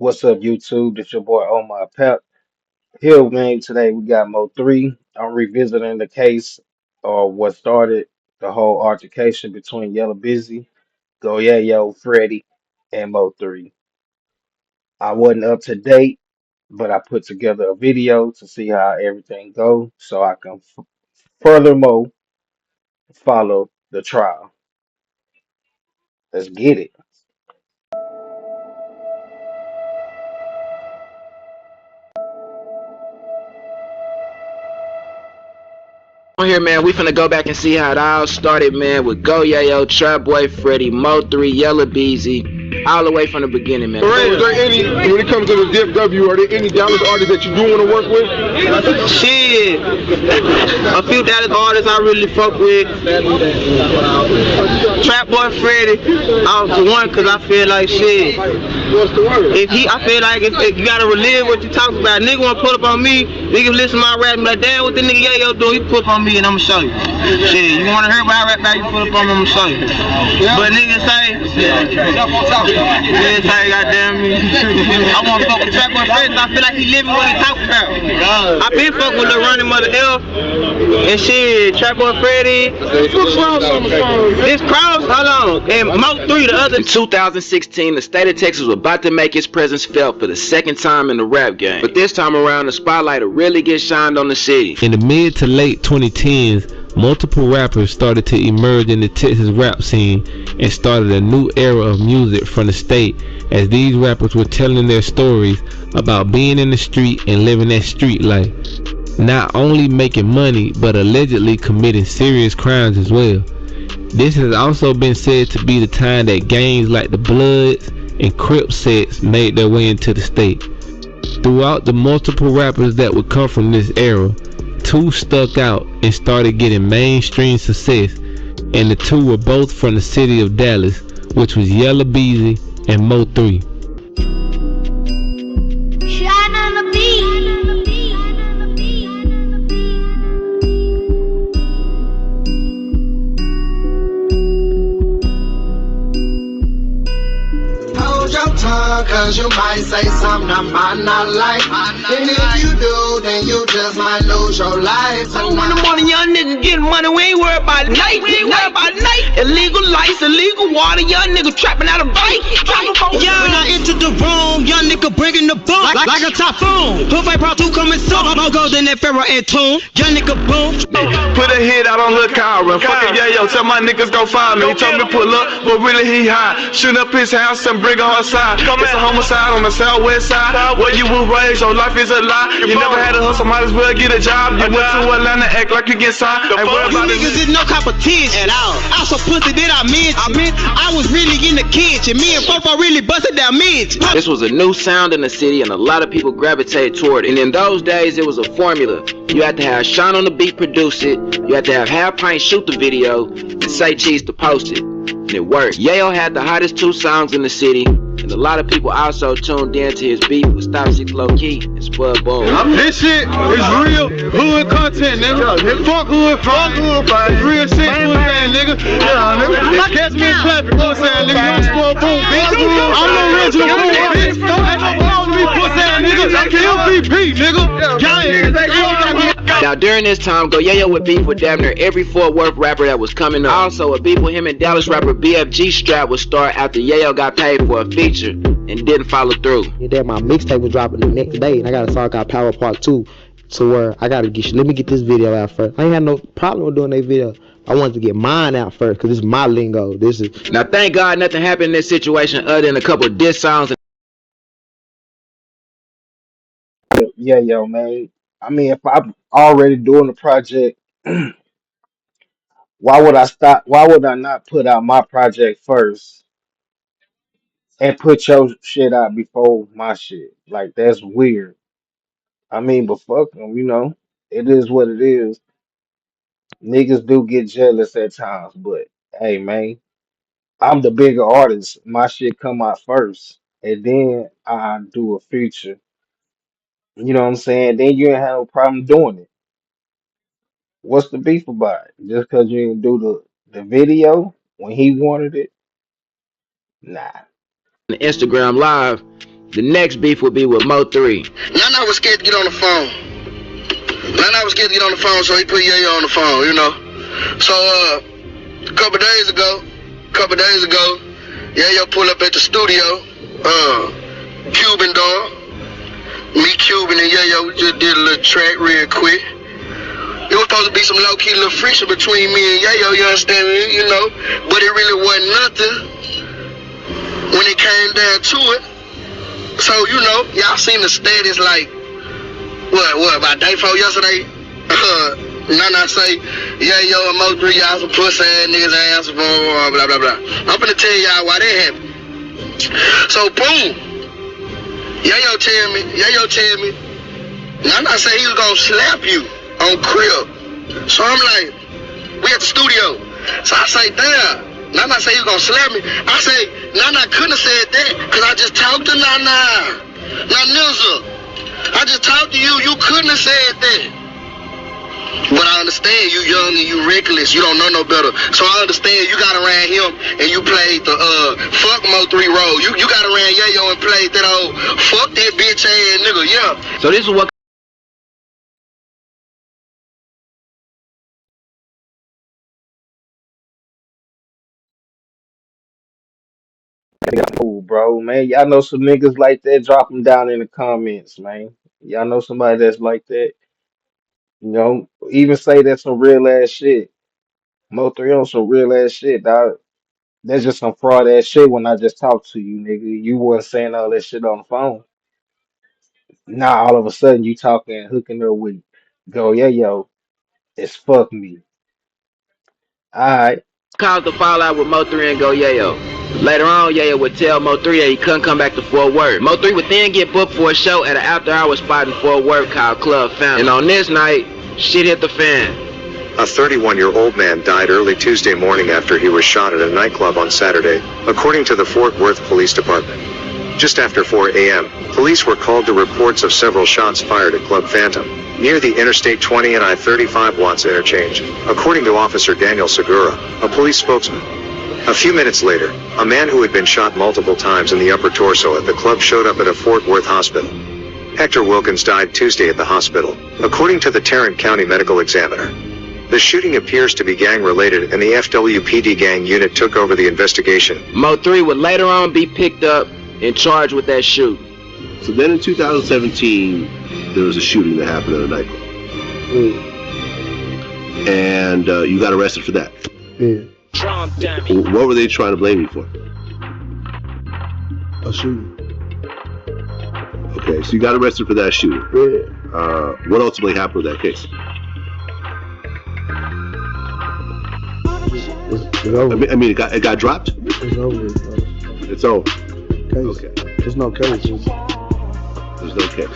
What's up, YouTube? It's your boy Omar Pep. Here, man. Today we got Mo3. I'm revisiting the case or what started the whole altercation between Yella Beezy, Go Yeah Yo, Freddie, and Mo3. I wasn't up to date, but I put together a video to see how everything go, so I can furthermore follow the trial. Let's get it. On here, man, we finna go back and see how it all started, man, with Go Yayo, Trap Boy Freddy, Mo3, Yella Beezy, all the way from the beginning, man. Is there any, when it comes to the DFW, are there any Dallas artists that you do want to work with? Shit, a few Dallas artists I really fuck with. Trap Boy Freddy, for one, cause I feel like shit. I feel like if you gotta relive what you talk about, nigga wanna pull up on me, nigga listen to my rap and be like, damn, what the nigga Yayo doing? He pull up on me and I'ma show you. Shit, you wanna hear my rap about you pull up on me, I'ma show you. But niggas say, goddamn me, I wanna fuck with Trap Boy Freddy, I feel like he living what he talking about. I been fucking with the running mother L and shit, Trap Boy Freddy. This Cross, hold on, and Mo3 the other. In 2016, the state of Texas was about to make its presence felt for the second time in the rap game. But this time around, the spotlight will really get shined on the city. In the mid to late 2010s, multiple rappers started to emerge in the Texas rap scene and started a new era of music from the state, as these rappers were telling their stories about being in the street and living that street life. Not only making money, but allegedly committing serious crimes as well. This has also been said to be the time that gangs like the Bloods and Crip sets made their way into the state. Throughout the multiple rappers that would come from this era, two stuck out and started getting mainstream success, and the two were both from the city of Dallas, which was Yella Beezy and Mo3. Cause you might say something I might not like. And if you do, then you just might lose your life. So in the morning, young nigga getting money, we ain't worried about night. We ain't worried about night. Illegal lights, illegal water, young nigga trapping out a bike. When I entered the room, young nigga bringing the boom like a typhoon. Hood Fight Part 2 coming soon. More gold than that Pharaoh and Tune. Young nigga boom. Put a hit out on Lil Kyra. Fucking Yayo, tell my niggas go find me. He told me to pull up, but really he high. Shoot up his house and bring her outside. It's a homicide on the southwest side. Where you were raised, your life is a lie. You never had a hustle, might as well get a job. You went to Atlanta, act like you get signed. Ain't worried You about niggas is no competition at all. I so pussy that I meant I was really in the kitchen. Me and Fofo really busted down midge. This was a new sound in the city and a lot of people gravitated toward it. And in those days, it was a formula. You had to have Sean on the beat produce it, you had to have Half Pint shoot the video, and Say Cheese to post it. And it worked. Yayo had the hottest two songs in the city, and a lot of people also tuned in to his beef with Stop 6 Low Key and Spud Bowl. this shit is real hood content, nigga. Fuck hood fight. Real shit, hood fan, nigga. Yeah, nigga. Catch me in traffic, you know what I'm saying, nigga. Young Spud Boom, bitch. I'm the original fool, bitch. Ain't no problem to me, pussy ass nigga. MVP, nigga. Gang. Now during this time, Go Yayo would beef with damn near every Fort Worth rapper that was coming up. Also, a beef with him and Dallas rapper BFG Strap would start after Yayo got paid for a feature and didn't follow through. And then my mixtape was dropping the next day, and I got a song called Power Part 2, to where I gotta let me get this video out first. I ain't had no problem with doing that video. I wanted to get mine out first, cause this is my lingo. This is. Now thank God nothing happened in this situation other than a couple of diss songs. Yeah, yo, man. I mean, if I'm already doing the project, why would I stop? Why would I not put out my project first and put your shit out before my shit? Like, that's weird. I mean, but fuck them, it is what it is. Niggas do get jealous at times, but hey, man, I'm the bigger artist. My shit come out first, and then I do a feature. You know what I'm saying? Then you ain't have no problem doing it. What's the beef about it? Just because you didn't do the video when he wanted it? Nah. Instagram Live, The next beef would be with Mo3. Nana was scared to get on the phone. Nana was scared to get on the phone, so he put Yayo on the phone, you know. So, a couple days ago, Yayo pulled up at the studio, Cuban dog. Me, Cuban, and Yayo, we just did a little track real quick. It was supposed to be some low-key little friction between me and Yayo, you understand me, you know? But it really wasn't nothing when it came down to it. So, you know, y'all seen the status like, what, about day 4 yesterday? Nana say, Yayo and Mo3, y'all some pussy ass niggas, ass, blah, blah, blah, blah. I'm finna tell y'all why that happened. So, boom. Yayo tell me, Nana say he was gonna slap you on crib. So I'm like, we at the studio. So I say, damn, Nana say he was gonna slap me. I say, Nana couldn't have said that, cause I just talked to Nana. Now, Nizza, I just talked to you, you couldn't have said that. But I understand you young and you reckless, you don't know no better. So I understand you got around him and you played the fuck Mo3 role. You got around Yayo and played that old fuck that bitch ass nigga, yeah. So this is what Cool, bro, man. Y'all know some niggas like that? Drop them down in the comments, man. Y'all know somebody that's like that? You know, even say that's some real ass shit. Mo3 on some real ass shit, dog. That's just some fraud ass shit when I just talked to you, nigga. You wasn't saying all that shit on the phone. Now all of a sudden you talking and hooking up with go, yeah, yo, it's fuck me. Alright. caused the fallout with Mo3 and Yayo. Later on, Yayo would tell Mo3 that he couldn't come back to Fort Worth. Mo3 would then get booked for a show at an after-hours spot in Fort Worth called Club Fountain. And on this night, shit hit the fan. A 31-year-old man died early Tuesday morning after he was shot at a nightclub on Saturday, according to the Fort Worth Police Department. Just after 4 a.m., police were called to reports of several shots fired at Club Phantom, near the Interstate 20 and I-35 Watts interchange, according to Officer Daniel Segura, a police spokesman. A few minutes later, a man who had been shot multiple times in the upper torso at the club showed up at a Fort Worth hospital. Hector Wilkins died Tuesday at the hospital, according to the Tarrant County Medical Examiner. The shooting appears to be gang-related and the FWPD gang unit took over the investigation. Mo3 would later on be picked up and charged with that shoot. So then in 2017, there was a shooting that happened at a nightclub. And you got arrested for that. Yeah. What were they trying to blame you for? A shooting. Okay, so you got arrested for that shooting. Yeah. What ultimately happened with that case? It's over. I mean, it got dropped? It's over. It's over. Case. Okay. There's no case. There's no case.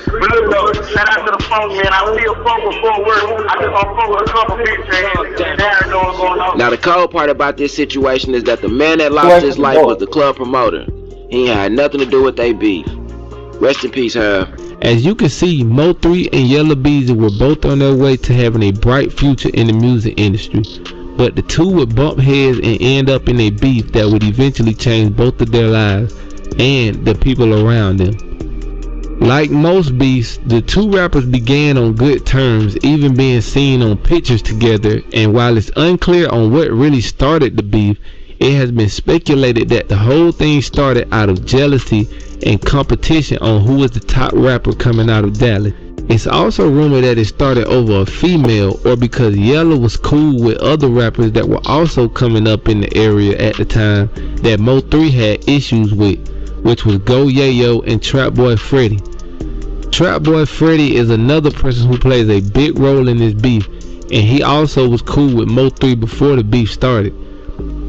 Shout out to the phone, man. I still fuck with Fort Worth. I just don't fuck with a couple pictures and there going on. Now the cold part about this situation is that the man that lost his life was the club promoter. He ain't had nothing to do with they beef. Rest in peace, Herb. As you can see, Mo3 and Yella Beezy were both on their way to having a bright future in the music industry. But the two would bump heads and end up in a beef that would eventually change both of their lives and the people around them. Like most beefs, the two rappers began on good terms, even being seen on pictures together, and while it's unclear on what really started the beef, it has been speculated that the whole thing started out of jealousy and competition on who was the top rapper coming out of Dallas. It's also rumored that it started over a female, or because Yella was cool with other rappers that were also coming up in the area at the time that Mo3 had issues with, which was Yayo and Trap Boy Freddy. Trap Boy Freddy is another person who plays a big role in this beef, and he also was cool with Mo3 before the beef started.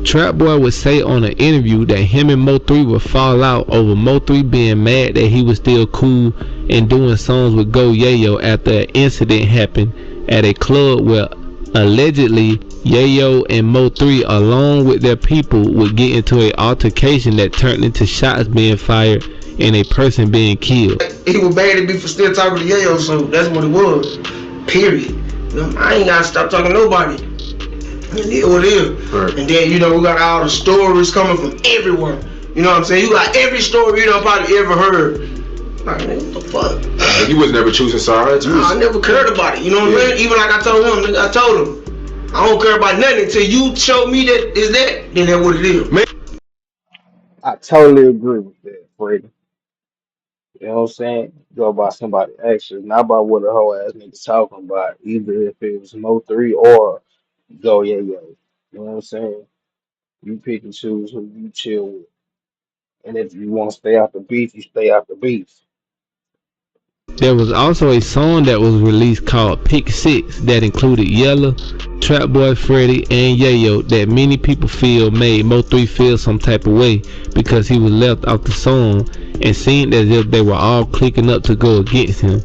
Trap Boy would say on an interview that him and Mo3 would fall out over Mo3 being mad that he was still cool and doing songs with Yayo after an incident happened at a club where allegedly Yayo and Mo3 along with their people would get into an altercation that turned into shots being fired and a person being killed. He was bad at me for still talking to Yayo, so that's what it was. Period. You know, I ain't gotta stop talking to nobody. It is what it is. Right. And then, you know, we got all the stories coming from everywhere. You know what I'm saying? You got every story you done probably ever heard. Like, nigga, what the fuck? Like, you was never choosing sides. I never cared about it. You know what I'm saying? Even like I told him, nigga, I told him, I don't care about nothing until you show me that is that, then that's what it is. I totally agree with that, Freddie. You know what I'm saying? Go by somebody actions, not about what a whole ass nigga talking about. Either if it was Mo3 or Go Yeah Yeah. You know what I'm saying? You pick and choose who you chill with. And if you want to stay out the beef, you stay out the beef. There was also a song that was released called Pick Six that included Yella, Trap Boy Freddy, and Yayo that many people feel made Mo3 feel some type of way because he was left out the song and seemed as if they were all clicking up to go against him.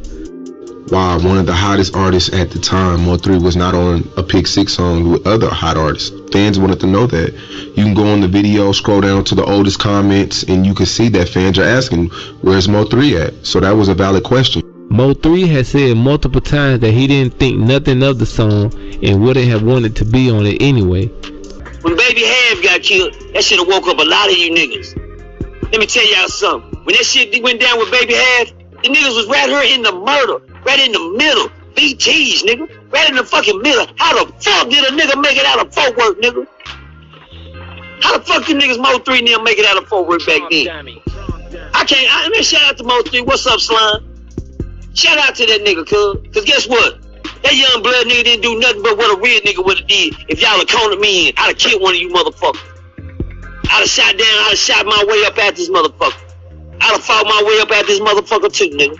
While one of the hottest artists at the time, Mo3 was not on a Pick Six song with other hot artists. Fans wanted to know that. You can go on the video, scroll down to the oldest comments, and you can see that fans are asking, where's Mo3 at? So that was a valid question. Mo3 has said multiple times that he didn't think nothing of the song and wouldn't have wanted to be on it anyway. When Baby Half got killed, that shit have woke up a lot of you niggas. Let me tell y'all something. When that shit went down with Baby Half, the niggas was right here in the murder, right in the middle. BTs, nigga. Right in the fucking middle. How the fuck did a nigga make it out of Fort Worth, nigga? How the fuck did niggas Mo3 and them make it out of Fort Worth back then? I mean, shout out to Mo3. What's up, Slime? Shout out to that nigga, cause guess what? That young blood nigga didn't do nothing but what a real nigga would have did. If y'all had cornered me in, I'd have killed one of you motherfuckers. I'd have shot down, I'd have shot my way up at this motherfucker. I'd have fought my way up at this motherfucker too, nigga.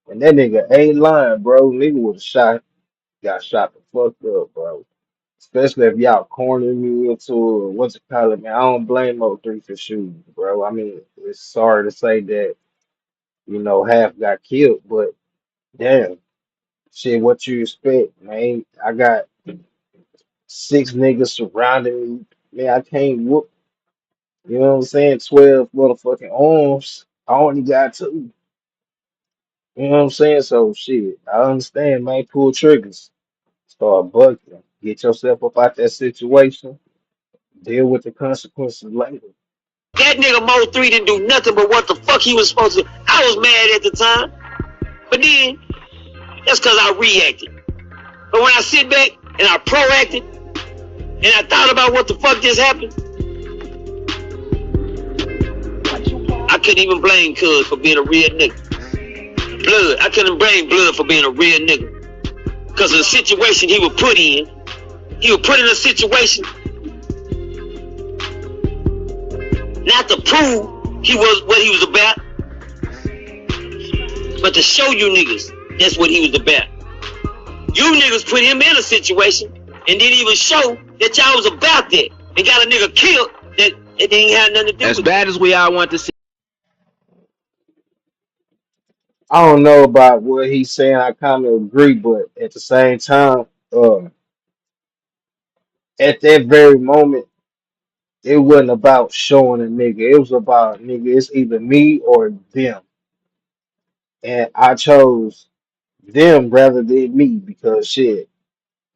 And that nigga ain't lying, bro. Nigga would have got shot the fuck up, bro. Especially if y'all cornered me into what's it called, man. I don't blame Mo3 for shooting, bro. I mean, it's sorry to say that, half got killed, but damn, shit, what you expect, man? I got 6 niggas surrounding me. Man, I can't whoop, you know what I'm saying? 12 motherfucking arms. I only got 2. You know what I'm saying? So shit, I understand, man. Pull triggers. Start bucking. Get yourself up out that situation. Deal with the consequences later. That nigga Mo3 didn't do nothing but what the fuck he was supposed to do. I was mad at the time. But then, that's cause I reacted. But when I sit back and I proacted, and I thought about what the fuck just happened, I couldn't even blame Cuz for being a real nigga. Blood, I couldn't blame Blood for being a real nigga. Cause of the situation he was put in. He was put in a situation not to prove he was what he was about, but to show you niggas that's what he was about. You niggas put him in a situation and didn't even show that y'all was about that and got a nigga killed that it didn't have nothing to do with it. As bad as we all want to see. I don't know about what he's saying. I kind of agree, but at the same time, at that very moment, it wasn't about showing a nigga. It was about nigga. It's either me or them, and I chose them rather than me because shit,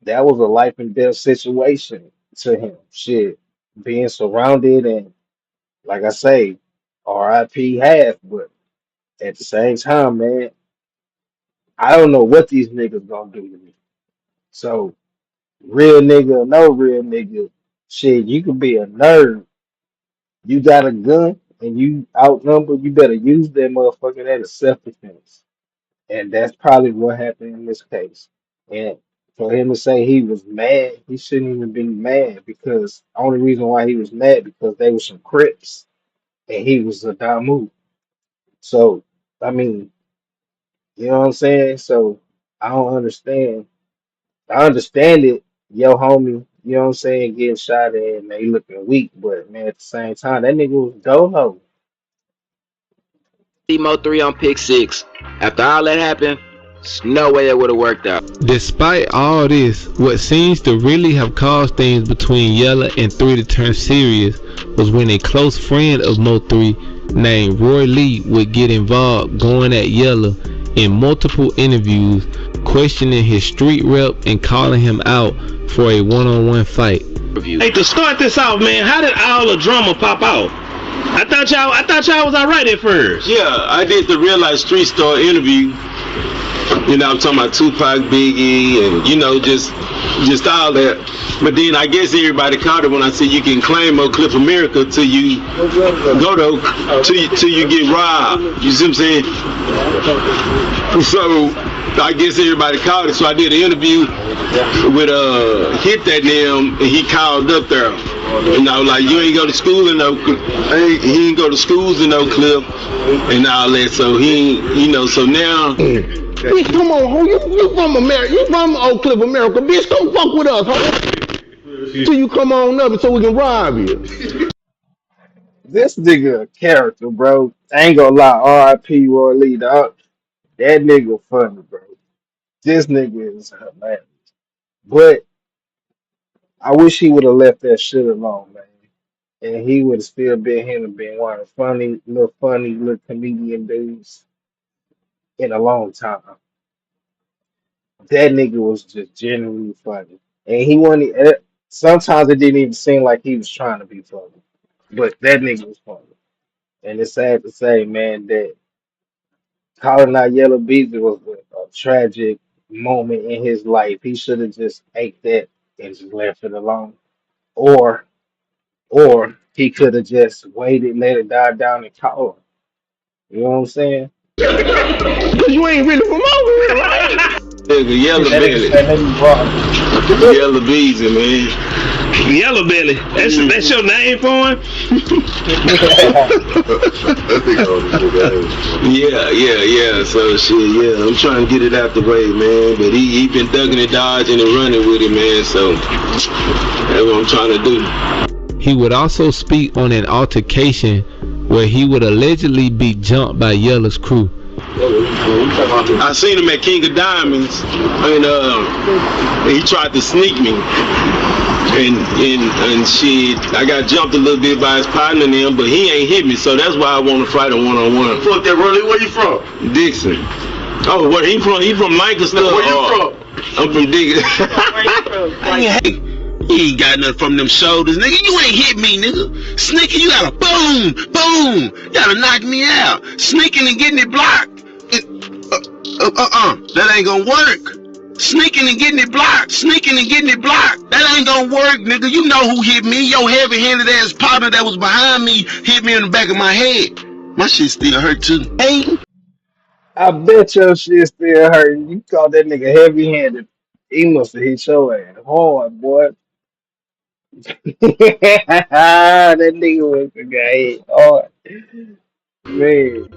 that was a life and death situation to him. Shit, being surrounded and like I say, R.I.P. half, but at the same time, man, I don't know what these niggas gonna do to me. So real nigga or no real nigga, shit, you could be a nerd. You got a gun and you outnumbered, you better use that motherfucker as self-defense. And that's probably what happened in this case. And for him to say he was mad, he shouldn't even be mad because only reason why he was mad because they were some Crips and he was a Damu. So I mean, you know what I'm saying? So I don't understand. I understand it, yo homie, you know what I'm saying, getting shot at and they looking weak, but man, at the same time, that nigga was dolo. Mo3 on pick 6. After all that happened, there's no way it would have worked out. Despite all this, what seems to really have caused things between Yella and 3 to turn serious was when a close friend of Mo3 named Roy Lee would get involved going at Yella in multiple interviews, questioning his street rep and calling him out for a one-on-one fight. Hey, to start this off, man, how did all the drama pop out? I thought y'all was alright at first. Yeah, I did the Real Life Street Star interview. You know, I'm talking about Tupac, Biggie, and you know, just all that. But then I guess everybody caught it when I said you can claim Oak Cliff America till you go to till you get robbed. You see what I'm saying? So I guess everybody caught it. So I did an interview with Hit That Damn, and he called up there. You know, like you ain't go to school in Oak Cliff. He ain't go to schools in Oak Cliff and all that. So he, you know, so now. Bitch, come on, ho. You from America. You from Oak Cliff, America. Bitch, come fuck with us, ho. Till you come on up so we can rob you. This nigga a character, bro. I ain't gonna lie. R.I.P. Roy Lee, dog. That nigga funny, bro. This nigga is hilarious. But I wish he would have left that shit alone, man. And he would have still been him and been one of the funny little comedian dudes in a long time. That nigga was just genuinely funny. And he wasn't, sometimes it didn't even seem like he was trying to be funny. But that nigga was funny. And it's sad to say, man, that calling out Yella Beezy was a tragic moment in his life. He should have just ate that and just left it alone. Or he could have just waited, let it die down and call him. You know what I'm saying? Cause you ain't really from over here, right? Nigga, Yellow That nigga Belly. said, let me rock. Yellow Beezy, man. Yellow Belly. That's your name for him? Yeah. So shit, yeah. I'm trying to get it out the way, man. But he been ducking and dodging and running with it, man. So that's what I'm trying to do. He would also speak on an altercation where he would allegedly be jumped by Yella's crew. I seen him at King of Diamonds, and he tried to sneak me. And shit, I got jumped a little bit by his partner and him, but he ain't hit me, so that's why I want to fight him one-on-one. Fuck that, Rolly. Where you from? Dixon. Oh, where he from? He from Lancaster. Where you from? I'm from Dixon. Hey, you ain't got nothing from them shoulders, nigga. You ain't hit me, nigga. Sneaking, you gotta boom. You gotta knock me out. Sneaking and getting it blocked. That ain't gonna work. Sneaking and getting it blocked. That ain't gonna work, nigga. You know who hit me. Your heavy-handed ass partner that was behind me hit me in the back of my head. My shit still hurt too. Hey. I bet your shit still hurting. You call that nigga heavy handed. He must have hit your ass hard, boy. That nigga was the guy hit hard. Man.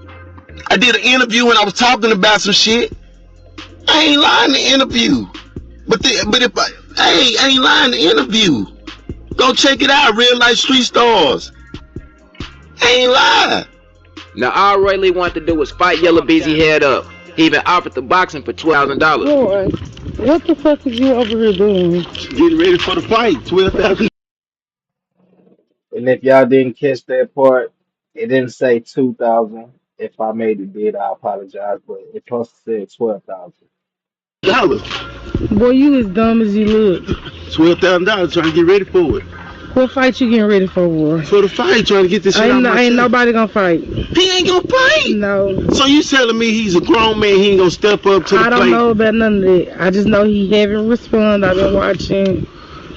I did an interview and I was talking about some shit. I ain't lying to interview. But if I ain't lying to interview. Go check it out, Real Life Street Stars. I ain't lying. Now all Roy Lee wanted to do was fight Yella Beezy head up. He even offered the boxing for $12,000. Boy, what the fuck is you over here doing? Getting ready for the fight, 12,000. And if y'all didn't catch that part, it didn't say 2,000. If I made it did, I apologize, but it supposed to say 12,000. Boy, you as dumb as you look. $12,000 trying to get ready for it. What fight you getting ready for, boy? For the fight, trying to get this shit out my Ain't chest. nobody gonna fight. He ain't gonna fight? No. So you telling me he's a grown man, he ain't gonna step up to the plate? I don't know about none of that. I just know he haven't responded. I've been watching.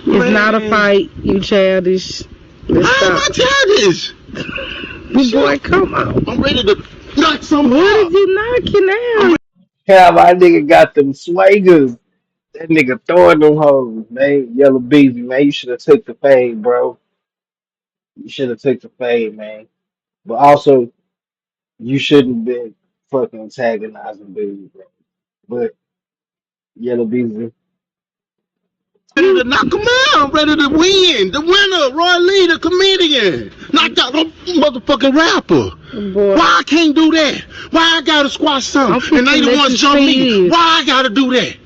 It's not a fight. You childish. Let's How am I stop. childish? Boy, come on. I'm ready to knock some What out. is you knocking out? Yeah, my nigga got them swagers. That nigga throwing them hoes, man. Yellow Beezy, man. You should have took the fade, bro. You should have took the fade, man. But also, you shouldn't been fucking antagonizing dude, bro. But Yellow Beezy, Ready to knock him out. I'm ready to win. The winner, Roy Lee, the comedian. Knocked out a motherfucking rapper. Boy. Why I can't do that? Why I gotta squash something? And they the ones jump me. Why I gotta do that?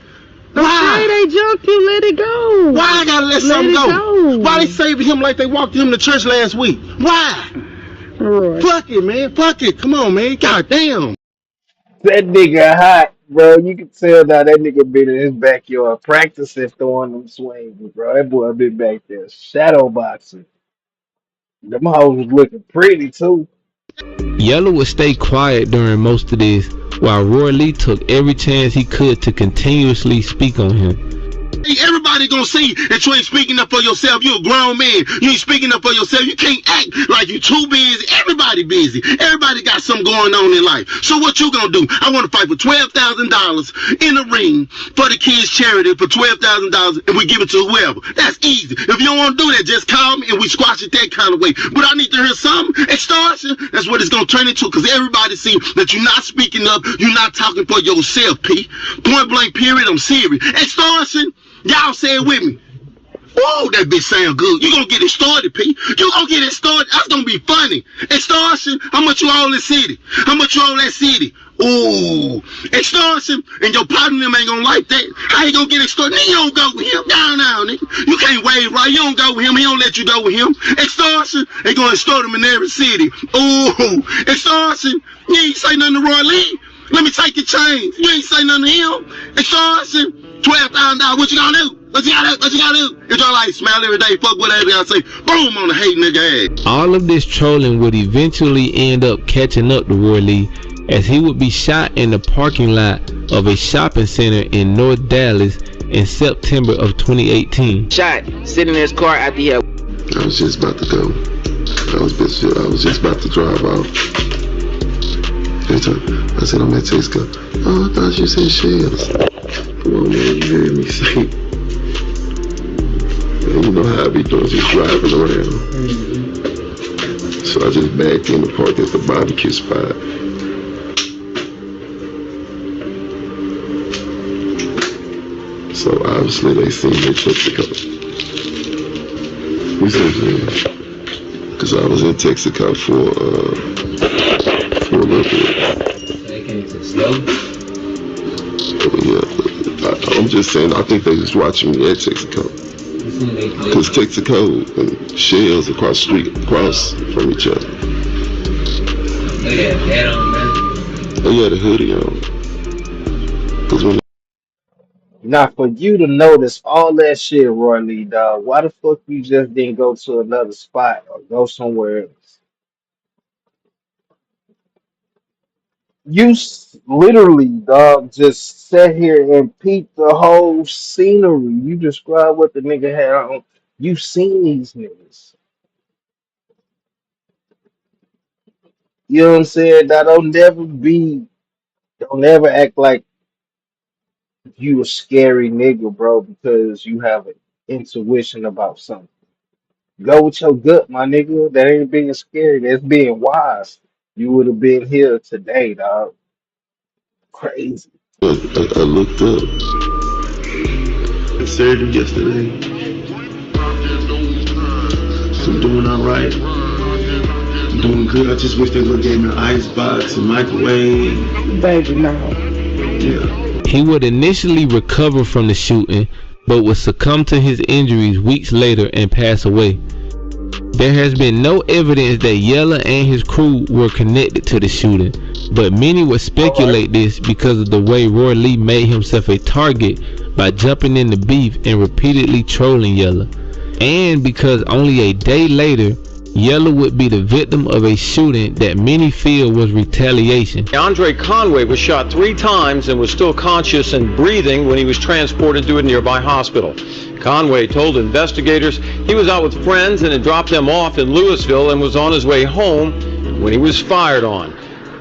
Why? They jump you, let it go. Why I gotta let something go? Why they saving him like they walked him to church last week? Why? Right. Fuck it, man. Fuck it. Come on, man. God damn. that nigga hot, bro. You can tell now that nigga been in his backyard practicing throwing them swings, bro. That boy been back there shadow boxing. Them hoes was looking pretty too. Yella would stay quiet during most of this, while Roy Lee took every chance he could to continuously speak on him. Everybody gonna see that you ain't speaking up for yourself. You a grown man. You ain't speaking up for yourself. You can't act like you too busy. Everybody busy. Everybody got something going on in life. So what you gonna do? I want to fight for $12,000 in the ring for the kids' charity for $12,000, and we give it to whoever. That's easy. If you don't want to do that, just call me and we squash it that kind of way. But I need to hear something. Extortion. That's what it's gonna turn into, because everybody see that you're not speaking up. You're not talking for yourself, P. Point blank. Period. I'm serious. Extortion. Y'all say it with me. Whoa, that bitch sound good. You gonna get it started, P. You gonna get it started. That's gonna be funny. Extortion, how much you owe in the city? How much you owe that city? Ooh, extortion, and your partner them ain't gonna like that. How you gonna get extorted? Nigga, you don't go with him. Down, nigga. You can't wave right. You don't go with him. He don't let you go with him. Extortion, they gonna extort him in every city. Ooh, extortion, you ain't say nothing to Roy Lee. Let me take your chain. You ain't say nothing to him. Extortion, $12,000. What you gonna do? What you gonna do? It's all like smile every day, fuck whatever I say. Boom on the hate nigga ass. All of this trolling would eventually end up catching up to Roy Lee, as he would be shot in the parking lot of a shopping center in North Dallas in September of 2018. Shot, sitting in his car after he had... I was just about to go. I was just about to drive off. I said, I'm at Texaco. Oh, I thought you said shells. Come on, man, you heard me say. Man, you know how I be doing, just driving around. So I just backed in the park at the barbecue spot. So obviously they seen me at Texaco. You see what I'm saying? Because I was in Texaco for a little bit. Yeah, I'm just saying, I think they was watching me at Texaco. Because Texaco and Shells across the street, across from each other. They had a hat on, man. They had a hoodie on. Because when Now, for you to notice all that shit, Roy Lee, dog, why the fuck you just didn't go to another spot or go somewhere else? You literally, dog, just sat here and peeped the whole scenery. You described what the nigga had on. You seen these niggas. You know what I'm saying? That don't never act like you a scary nigga, bro, because you have an intuition about something. Go with your gut, my nigga. That ain't being scary. That's being wise. You would have been here today, dog. Crazy. I looked up, I surgery yesterday. So I'm doing alright. I'm doing good. I just wish they would have gave me an ice box and microwave. Baby, no. Yeah. He would initially recover from the shooting, but would succumb to his injuries weeks later and pass away. There has been no evidence that Yella and his crew were connected to the shooting, but many would speculate this because of the way Roy Lee made himself a target by jumping in the beef and repeatedly trolling Yella, and because only a day later Yella would be the victim of a shooting that many feel was retaliation. Andre Conway was shot 3 times and was still conscious and breathing when he was transported to a nearby hospital. Conway told investigators he was out with friends and had dropped them off in Louisville and was on his way home when he was fired on.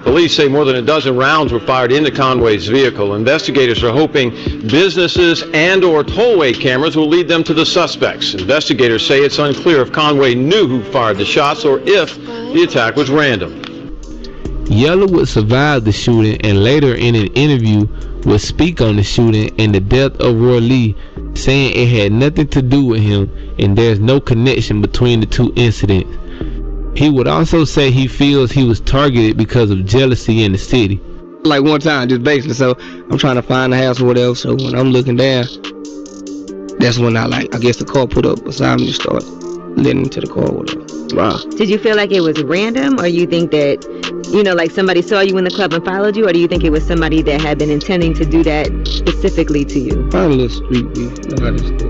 Police say more than a dozen rounds were fired into Conway's vehicle. Investigators are hoping businesses and/or tollway cameras will lead them to the suspects. Investigators say it's unclear if Conway knew who fired the shots or if the attack was random. Yella would survive the shooting and later in an interview would speak on the shooting and the death of Roy Lee, saying it had nothing to do with him and there's no connection between the two incidents. He would also say he feels he was targeted because of jealousy in the city. Like one time, just basically, so I'm trying to find a house or whatever, so when I'm looking down, that's when I guess the car put up beside me to start letting into the car or whatever. Wow. Did you feel like it was random, or you think that, like somebody saw you in the club and followed you, or do you think it was somebody that had been intending to do that specifically to you? Probably a little street beef, a lot of stuff.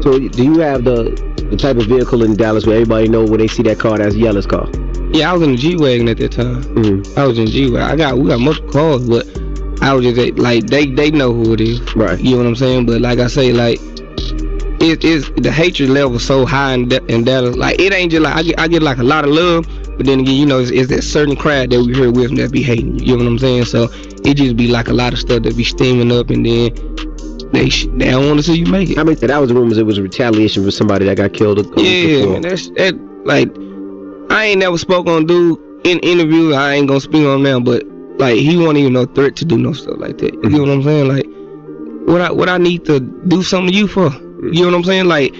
So do you have the the type of vehicle in Dallas where everybody know when they see that car, that's Yella's car? Yeah, I was in the G-Wagon at that time. Mm-hmm. I was in the G-Wagon. We got multiple cars, but I was just like, they know who it is. Right. You know what I'm saying? But like I say, like, it's the hatred level so high in Dallas. Like, it ain't just like I get like a lot of love, but then again, you know, it's that certain crowd that we hear with them that be hating. You know what I'm saying? So it just be like a lot of stuff that be steaming up, and then they don't want to see you make it. I mean, that was rumors. It was a retaliation for somebody that got killed. Yeah, man, that like, I ain't never spoke on dude in interview. I ain't gonna speak on him now, but like, he wasn't even no threat to do no stuff like that. You know what I'm saying? Like, what I need to do something to you for? You know what I'm saying? Like,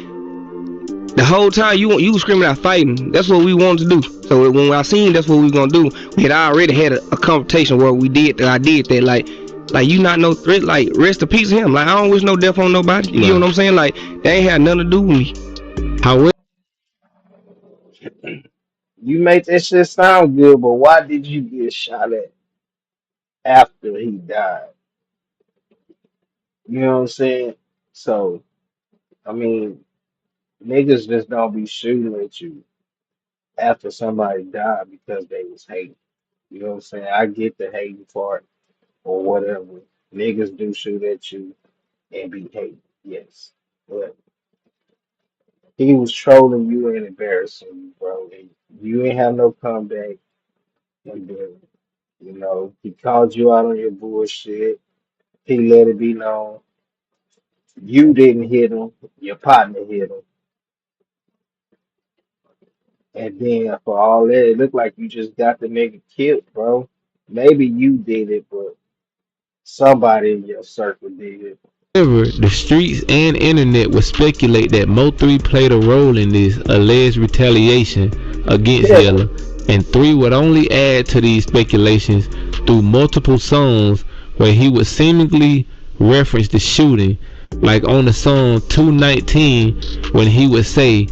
the whole time you was screaming out fighting. That's what we wanted to do. So when I seen that's what we gonna do, we had already had a conversation where I did that. Like, you not no threat. Like, rest in peace of him. Like, I don't wish no death on nobody. You know what I'm saying? Like, they ain't had nothing to do with me. However, You make that shit sound good, but why did you get shot at after he died? You know what I'm saying? So, I mean, niggas just don't be shooting at you after somebody died because they was hating. You know what I'm saying? I get the hating part or whatever. Niggas do shoot at you and be hating, yes. But he was trolling you and embarrassing you, bro. And you ain't have no comeback. And then, you know, he called you out on your bullshit. He let it be known. You didn't hit him. Your partner hit him. And then for all that, it looked like you just got the nigga killed, bro. Maybe you did it, but somebody in your circle did it. the streets and internet would speculate that Mo3 played a role in this alleged retaliation against Yeah. Yella, and 3 would only add to these speculations through multiple songs where he would seemingly reference the shooting, like on the song 219 when he would say,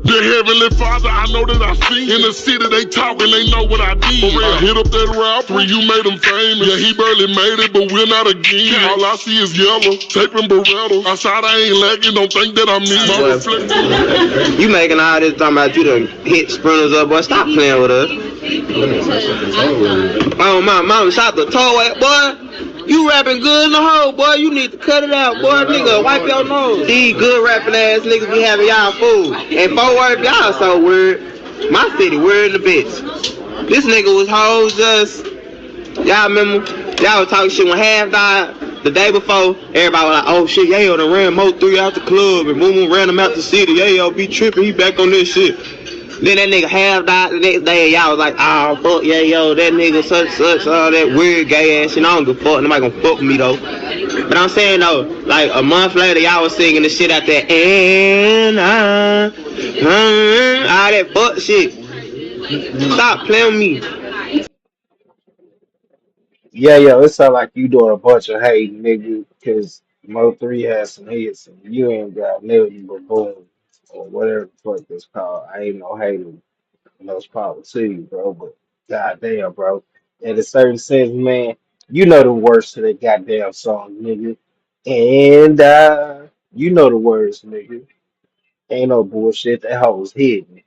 "Dear Heavenly Father, I know that I seen in the city they talking, they know what I did. For real, hit up that rapper, you made him famous. Yeah, he barely made it, but we're not again. All I see is yellow, taping Beretta. Outside I ain't lagging, don't think that I'm me. My reflection. You making all this talking about you done hit sprinters up, boy. Stop playing with us. Oh, my mama shot the toy, boy. You rapping good in the hole, boy. You need to cut it out, boy. Nigga, wipe your nose. These good rapping ass niggas be having y'all fool. And Fort Worth, y'all so weird. My city weird in the bitch. This nigga was hoes just. Y'all remember? Y'all was talking shit when Half died. The day before, everybody was like, oh shit, Yayo done ran Mo3 out the club and Moo ran him out the city. Yayo be tripping, he back on this shit. Then that nigga Half died the next day, and y'all was like, oh fuck Yayo, that nigga such, all that weird gay ass shit. I don't give a fuck, nobody gonna fuck with me though. But I'm saying though, like a month later, y'all was singing the shit out there, and all that fuck shit. Stop playing with me. Yeah, yo, it sound like you doing a bunch of hate, nigga, because Mo3 has some hits and you ain't got nothing but boom or whatever the fuck it's called. I ain't no hater. Most power to you, bro, but goddamn, bro. In a certain sense, man, you know the words to that goddamn song, nigga. And you know the words, nigga. Ain't no bullshit. That hoe was hidden.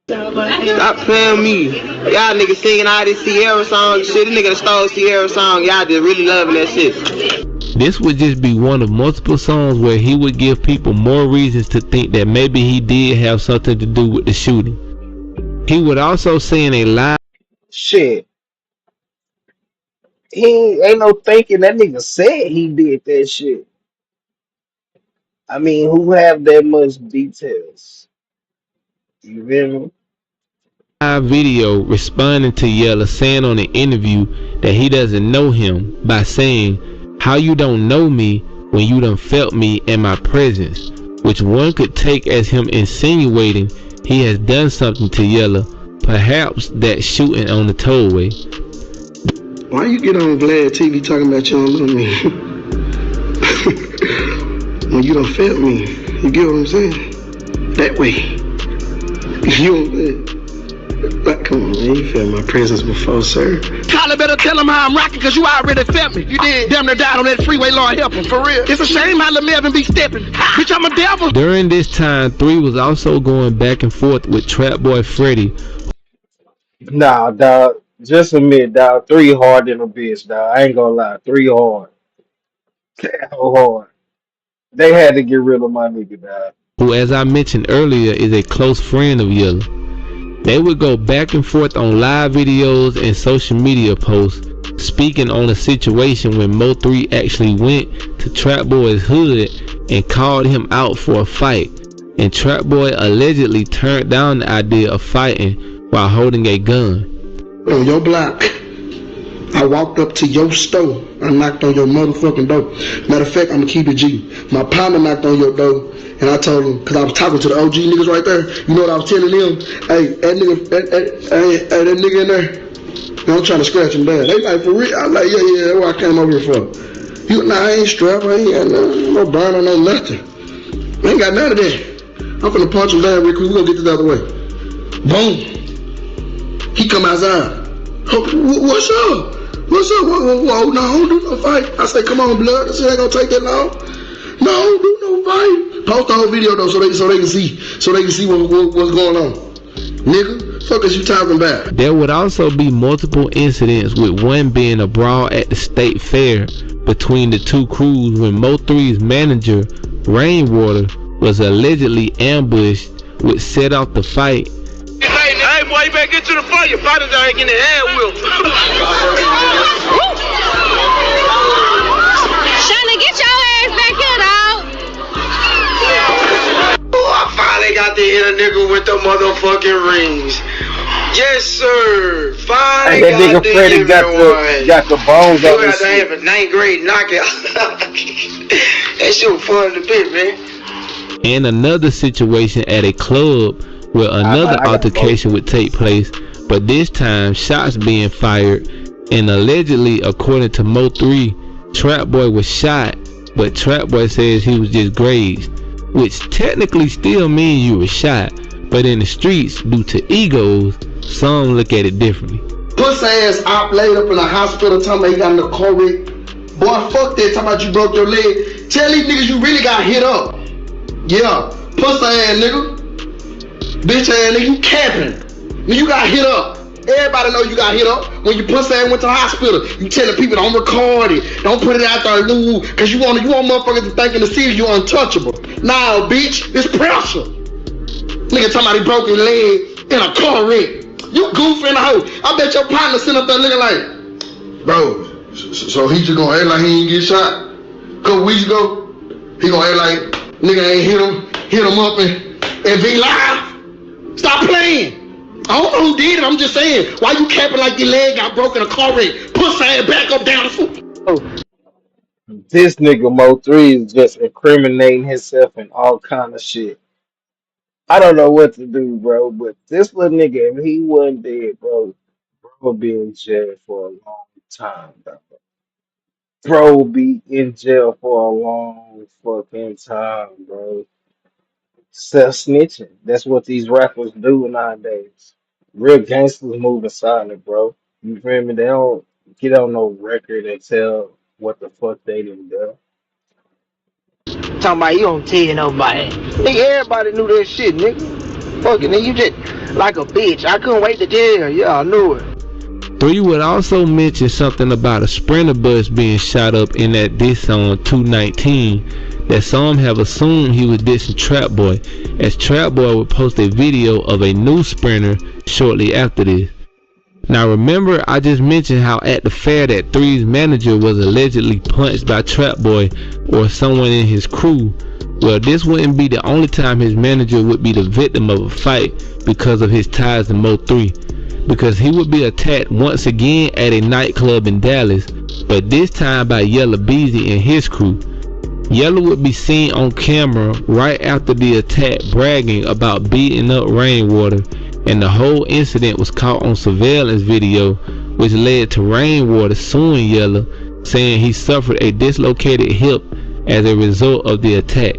Stop playing me. Y'all niggas singing all this Sierra song shit. This nigga that stole Sierra song. Y'all just really loving that shit. this would just be one of multiple songs where he would give people more reasons to think that maybe he did have something to do with the shooting. He would also say in a live Shit. He ain't no thinking that nigga said he did that shit. I mean, who have that much details? You feel me? video responding to Yella saying on an interview that he doesn't know him by saying, how you don't know me when you done felt me in my presence, which one could take as him insinuating he has done something to Yella, perhaps that shooting on the tollway. Why you get on Vlad TV talking about you don't know me? When you done felt me, you get what I'm saying? That way. You know what I'm saying? Like, come on, man, you felt my presence before, sir. Tyler better tell him how I'm rocking, cause you already felt me. You did. Damn near died on that freeway, Lord help him. For real. It's a shame how Lil Melvin be stepping. Bitch, I'm a devil. During this time, 3 was also going back and forth with Trap Boy Freddy. Nah, dog. Just admit, dog. 3 hard than a bitch, dog. I ain't gonna lie. 3 hard. So hard. They had to get rid of my nigga, dog. Who, as I mentioned earlier, is a close friend of Yella. They would go back and forth on live videos and social media posts, speaking on a situation when Mo3 actually went to Trap Boy's hood and called him out for a fight, and Trap Boy allegedly turned down the idea of fighting while holding a gun. On your block, I walked up to your store. I knocked on your motherfucking door. Matter of fact, I'ma keep it G. My partner knocked on your door, and I told him, cause I was talking to the OG niggas right there. You know what I was telling them? Hey, that nigga in there. And I'm trying to scratch him down. They like, for real? I'm like, yeah, that's what I came over here for. You, nah, I ain't strapped. I ain't got no burner, no nothing. I ain't got none of that. I'm finna punch him down real quick. We gonna get this out of the way. Boom. He come outside. What's up? What's up? Whoa, no, I don't do no fight. I say, come on, blood. I said, ain't gonna take that long. No, I don't do no fight. Post the whole video though, so they can see, what's going on. Nigga, fuck is you talking about? There would also be multiple incidents, with one being a brawl at the state fair between the two crews when Mo3's manager, Rainwater, was allegedly ambushed, which set off the fight. Hey, boy, you better get to the fight. Your fighters out here getting their head whipped. Shana, get your ass back here, dog. Oh, I finally got to hit a nigga with the motherfucking rings. Yes, sir. Finally Hey, that got nigga to Freddy give got me one. got the bones You on got his to have shit. a 9th grade knockout. That shit was fun to bit, man. And another situation at a club where another I got altercation would take place, but this time shots being fired, and allegedly, according to Mo3, Trap Boy was shot, but Trap Boy says he was just grazed, which technically still means you were shot, but in the streets, due to egos, some look at it differently. Pussy ass op laid up in the hospital talking about he got in the car wreck. Boy, fuck that, talking about you broke your leg. Tell these niggas you really got hit up. Yeah, pussy ass nigga. Bitch ass nigga, you capping. When you got hit up. Everybody know you got hit up. When your pussy ass went to the hospital, you telling people don't record it. Don't put it out there, no, cause you want motherfuckers to think in the city you untouchable. Nah, bitch, it's pressure. Nigga talking about he broke his leg in a car wreck. You goofy in the hoe. I bet your partner sitting up there looking like, bro, so he just gonna act like he ain't get shot? A couple weeks ago, he gonna act like nigga ain't hit him up and be live? Stop playing. I don't know who did it, I'm just saying. Why you capping like your leg got broken in a car wreck? Pussy ass back up down the foot. This nigga Mo3 is just incriminating himself and all kind of shit. I don't know what to do, bro. But this little nigga, if he wasn't dead, bro would be in jail for a long time, bro. Bro would be in jail for a long fucking time, bro. Self snitching. That's what these rappers do nowadays. Real gangsters moving silent, bro. You feel me? They don't get on no record and tell what the fuck they done done. Talking about you don't tell nobody. Nigga, everybody knew that shit, nigga. Fucking nigga, you just like a bitch. I couldn't wait to tell you. Yeah, I knew it. 3 would also mention something about a Sprinter bus being shot up in that diss song 219, that some have assumed he was dissing Trap Boy, as Trap Boy would post a video of a new Sprinter shortly after this. Now remember, I just mentioned how at the fair that 3's manager was allegedly punched by Trap Boy or someone in his crew. Well, this wouldn't be the only time his manager would be the victim of a fight because of his ties to Mo3, because he would be attacked once again at a nightclub in Dallas, but this time by Yella Beezy and his crew. Yella would be seen on camera right after the attack bragging about beating up Rainwater, and the whole incident was caught on surveillance video, which led to Rainwater suing Yella, saying he suffered a dislocated hip as a result of the attack.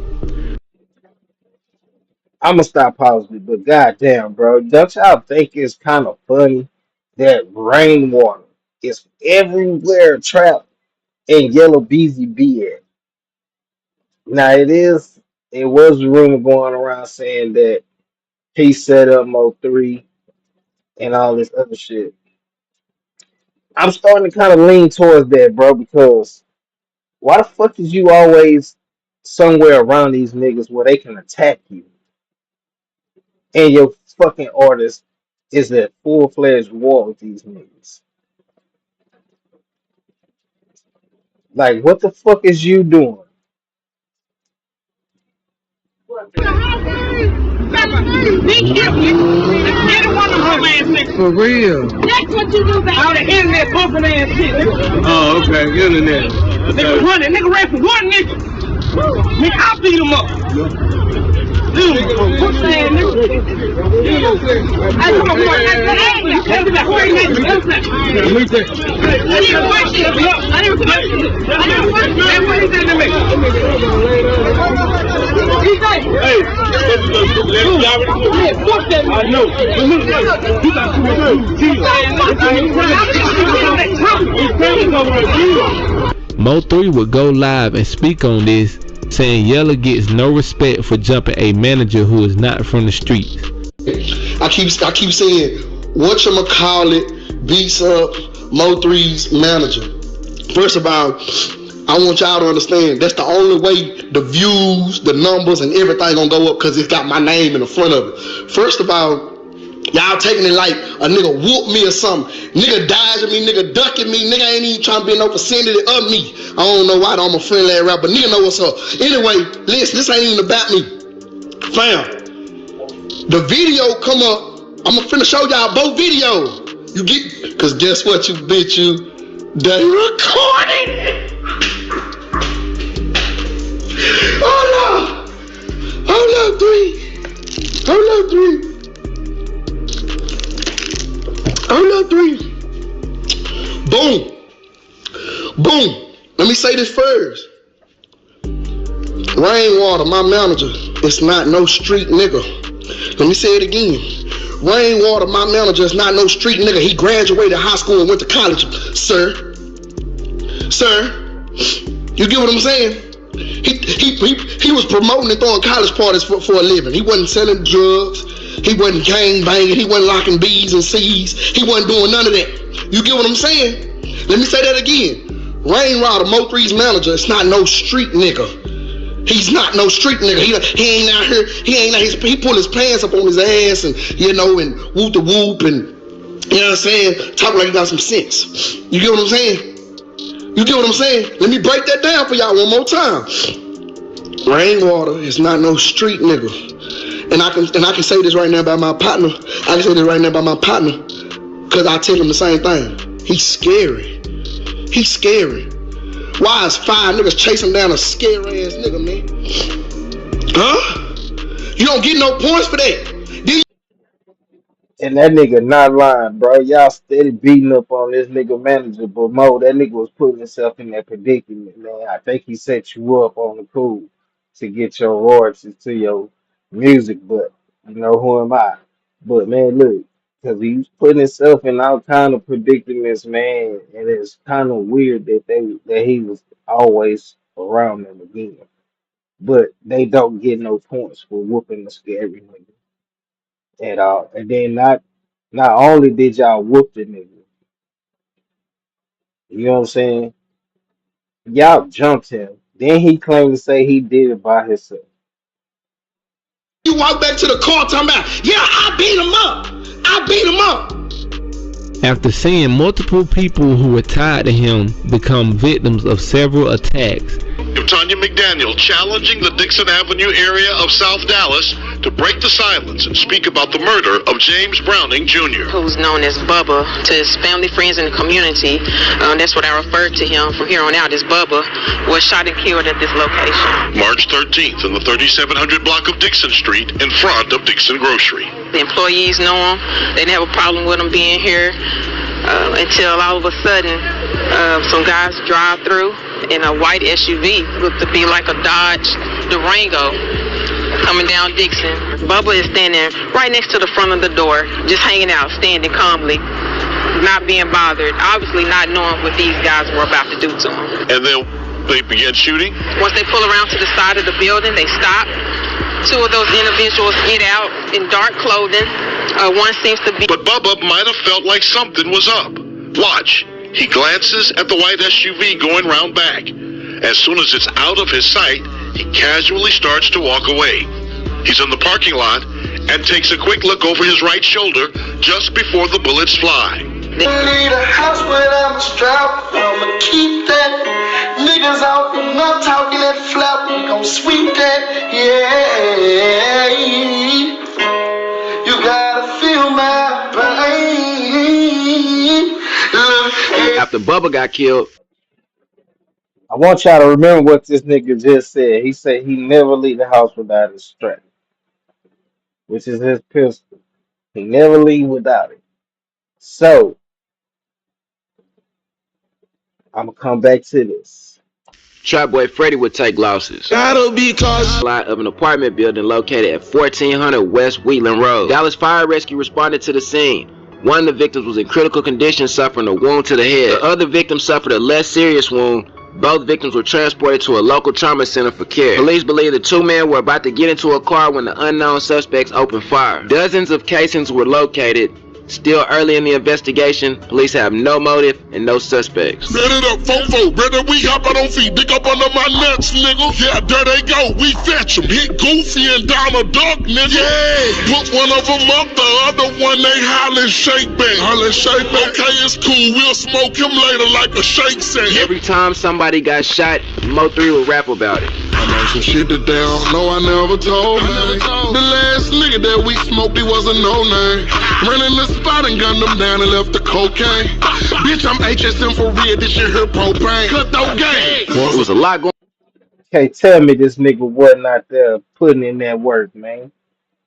I'm gonna stop pausing it, but goddamn, bro, don't y'all think it's kind of funny that rainwater is everywhere trapped and Yella Beezy be at? Now it was a rumor going around saying that he set up Mo3 and all this other shit. I'm starting to kind of lean towards that, bro, because why the fuck is you always somewhere around these niggas where they can attack you and your fucking artist is at full-fledged war with these niggas? Like, what the fuck is you doing? For real. That's what you do, baby. All the internet bumping ass shit. Oh, okay, internet. Nigga running, nigga ran from one nigga. Nigga, I beat him up. Beat him up. What's that, nigga? Hey, come on, come on. Mo3 would go live and speak on this, saying Yella gets no respect for jumping a manager who is not from the streets. I keep saying, whatchamacallit beats up Mo3's manager. First of all, I want y'all to understand that's the only way the views, the numbers, and everything gonna go up because it's got my name in the front of it. First of all, y'all taking it like a nigga whoop me or something. Nigga dodging me, nigga ducking me, nigga ain't even trying to be in no vicinity of me. I don't know why I'm a friendly ass rapper, but nigga know what's up. Anyway, listen, this ain't even about me. Fam, the video come up, I'm finna show y'all both videos. You get, cause guess what, you bitch, you, they recording. Hold up, 3. Hold up, 3. Boom. Boom. Let me say this first. Rainwater, my manager, is not no street nigga. Let me say it again. Rainwater, my manager, is not no street nigga. He graduated high school and went to college, sir. Sir, you get what I'm saying? He was promoting and throwing college parties for a living. He wasn't selling drugs. He wasn't gang banging. He wasn't locking B's and C's. He wasn't doing none of that. You get what I'm saying? Let me say that again. Rainwater, Mo3's manager, is not no street nigga. He's not no street nigga. He ain't out here. He pull his pants up on his ass and and whoop the whoop and you know what I'm saying. Talk like he got some sense. You get what I'm saying? You get what I'm saying? Let me break that down for y'all one more time. Rainwater is not no street nigga. And I can say this right now about my partner. Cause I tell him the same thing. He's scary. Why is 5 niggas chasing down a scary ass nigga, man? Huh? You don't get no points for that. And that nigga not lying, bro. Y'all steady beating up on this nigga manager, but Mo, that nigga was putting himself in that predicament, man. I think he set you up on the cool to get your royalties to your music, but you know who am I? But man, look, because he was putting himself in all kind of predicaments, man, and it's kind of weird that he was always around them again. But they don't get no points for whooping the scary nigga at all. And then not only did y'all whoop the nigga, you know what I'm saying? Y'all jumped him. Then he claimed to say he did it by himself. You walk back to the car talking about, yeah, I beat him up. After seeing multiple people who were tied to him become victims of several attacks, Tanya McDaniel challenging the Dixon Avenue area of South Dallas to break the silence and speak about the murder of James Browning Jr. Who's known as Bubba to his family, friends, and the community. That's what I referred to him from here on out as Bubba, was shot and killed at this location. March 13th in the 3700 block of Dixon Street in front of Dixon Grocery. The employees know him. They didn't have a problem with him being here until all of a sudden some guys drive through in a white SUV, looked to be like a Dodge Durango. coming down Dixon. Bubba is standing right next to the front of the door, just hanging out, standing calmly, not being bothered, obviously not knowing what these guys were about to do to him. And then they began shooting? Once they pull around to the side of the building, they stop. Two of those individuals get out in dark clothing. One seems to be... But Bubba might have felt like something was up. Watch. He glances at the white SUV going round back. As soon as it's out of his sight, he casually starts to walk away. He's in the parking lot and takes a quick look over his right shoulder just before the bullets fly. Need a house without a strap, I'ma keep that. Niggas out and not talking that flap, we gon' sweep that, yeah. You gotta feel my pain. After Bubba got killed, I want y'all to remember what this nigga just said. He said he never leave the house without his strap, which is his pistol. He never leave without it. So I'm gonna come back to this. Trap Boy Freddy would take losses. That'll be cause Lot of an apartment building located at 1400 West Wheatland Road. Dallas Fire Rescue responded to the scene. One of the victims was in critical condition, suffering a wound to the head. The other victim suffered a less serious wound. Both victims were transported to a local trauma center for care. Police believe the two men were about to get into a car when the unknown suspects opened fire. Dozens of casings were located. Still early in the investigation, police have no motive and no suspects. Set it up, fofo, brother, we hop out on feet, dick up under my nuts, nigga. Yeah, there they go, we fetch them, hit Goofy and Donald Duck, nigga. Yeah, put one of them up, the other one they hollin' shake back. Hollin' shake back, okay, it's cool, we'll smoke him later like a shake set. Every time somebody got shot, Mo3 would rap about it. I know some shit that they don't know I never told, man. The last nigga that we smoked, he wasn't no name. Running the spot and gunned them down and left the cocaine. Bitch, I'm HSM for real, this shit here propane. Cut those game. It was a lot going Can't tell me this nigga wasn't out there putting in that work, man.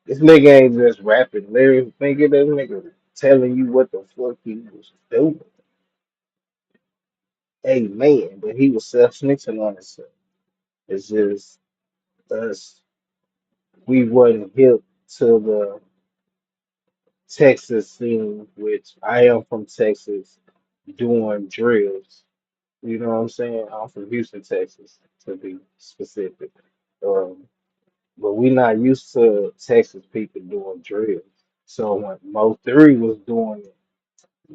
This nigga ain't just rapping lyrics. Nigga, this nigga telling you what the fuck he was doing. Hey, man, but he was self-snitching on himself. It's just us. We wasn't hip to the Texas scene, which I am from Texas, doing drills. You know what I'm saying? I'm from Houston, Texas, to be specific. Um, but we not used to Texas people doing drills. So when Mo3 was doing it,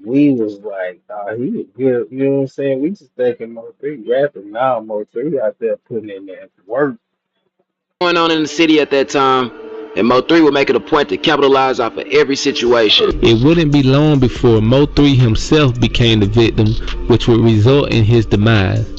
we was like, he was good. You know what I'm saying? We just thinking Mo3 rapping. Now Mo3 out there putting in that work. on in the city at that time, and Mo3 would make it a point to capitalize off of every situation. It wouldn't be long before Mo3 himself became the victim, which would result in his demise.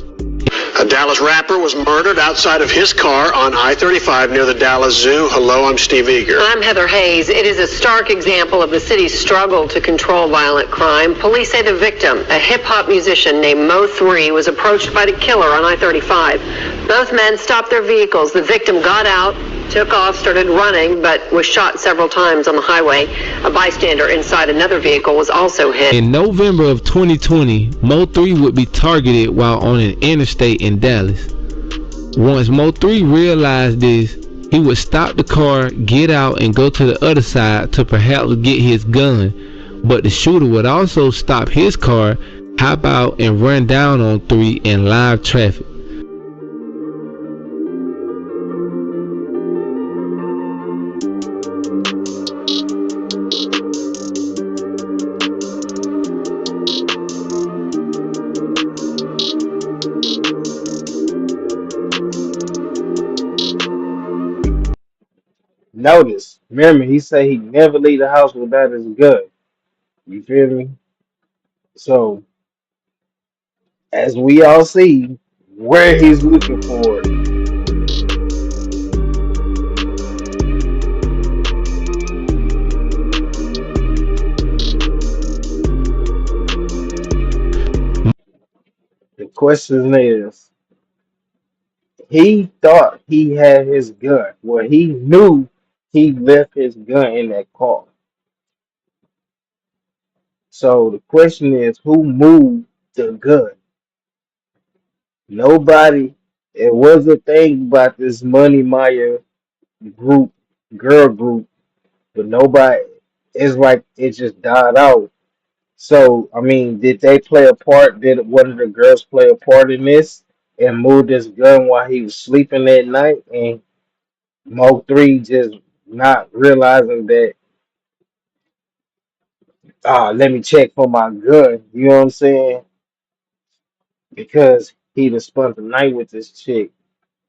A Dallas rapper was murdered outside of his car on I-35 near the Dallas Zoo. Hello, I'm Steve Eager. I'm Heather Hayes. It is a stark example of the city's struggle to control violent crime. Police say the victim, a hip-hop musician named Mo3, was approached by the killer on I-35. Both men stopped their vehicles. The victim got out, took off, started running, but was shot several times on the highway. A bystander inside another vehicle was also hit. In November of 2020, Mo3 would be targeted while on an interstate in Dallas. Once Mo3 realized this, he would stop the car, get out, and go to the other side to perhaps get his gun. But the shooter would also stop his car, hop out, and run down on 3 in live traffic. Notice, remember, he said he never leave the house without his gun. You feel me? So, as we all see, where he's looking for it. The question is, he thought he had his gun. Well, he knew he left his gun in that car. So the question is, who moved the gun? Nobody. It was a thing about this Money Meyer group, girl group, but nobody. It's like it just died out. So I mean, did they play a part? Did one of the girls play a part in this and move this gun while he was sleeping that night? And Mo3 just not realizing that. Let me check for my gun. You know what I'm saying? Because he done spent the night with this chick.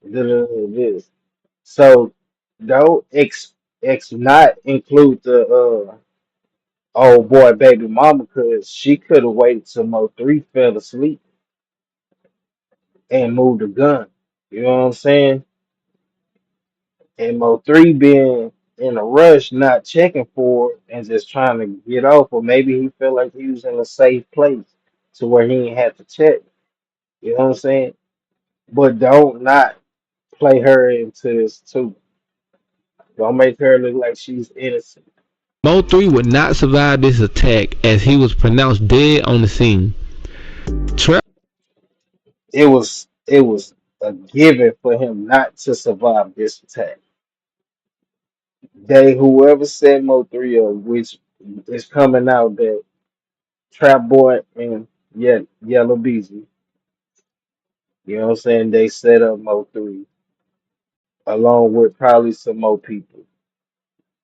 This. So don't not include the old boy baby mama because she could have waited till Mo3 fell asleep and moved the gun. You know what I'm saying? And Mo3 being in a rush, not checking for it and just trying to get off, or maybe he felt like he was in a safe place to where he ain't had to check. You know what I'm saying? But don't not play her into this too. Don't make her look like she's innocent. Mo3 would not survive this attack as he was pronounced dead on the scene. Trap It was a given for him not to survive this attack. Whoever said Mo3 up, which is coming out that Trap Boy and Yellow Beezy, you know what I'm saying? They set up Mo3 along with probably some more people.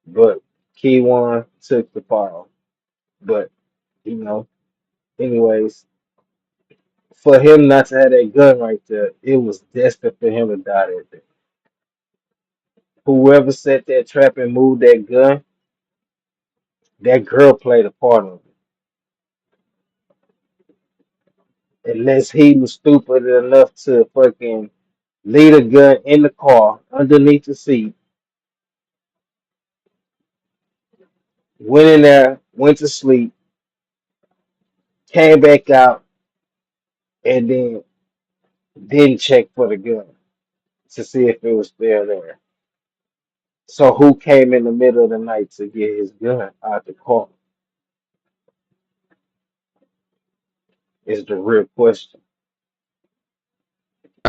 But Key One took the fall. But you know, anyways, for him not to have that gun right there, it was destined for him to die that day. Whoever set that trap and moved that gun, that girl played a part of it. Unless he was stupid enough to fucking leave a gun in the car underneath the seat, went in there, went to sleep, came back out, and then didn't check for the gun to see if it was still there. So who came in the middle of the night to get his gun out the car is the real question.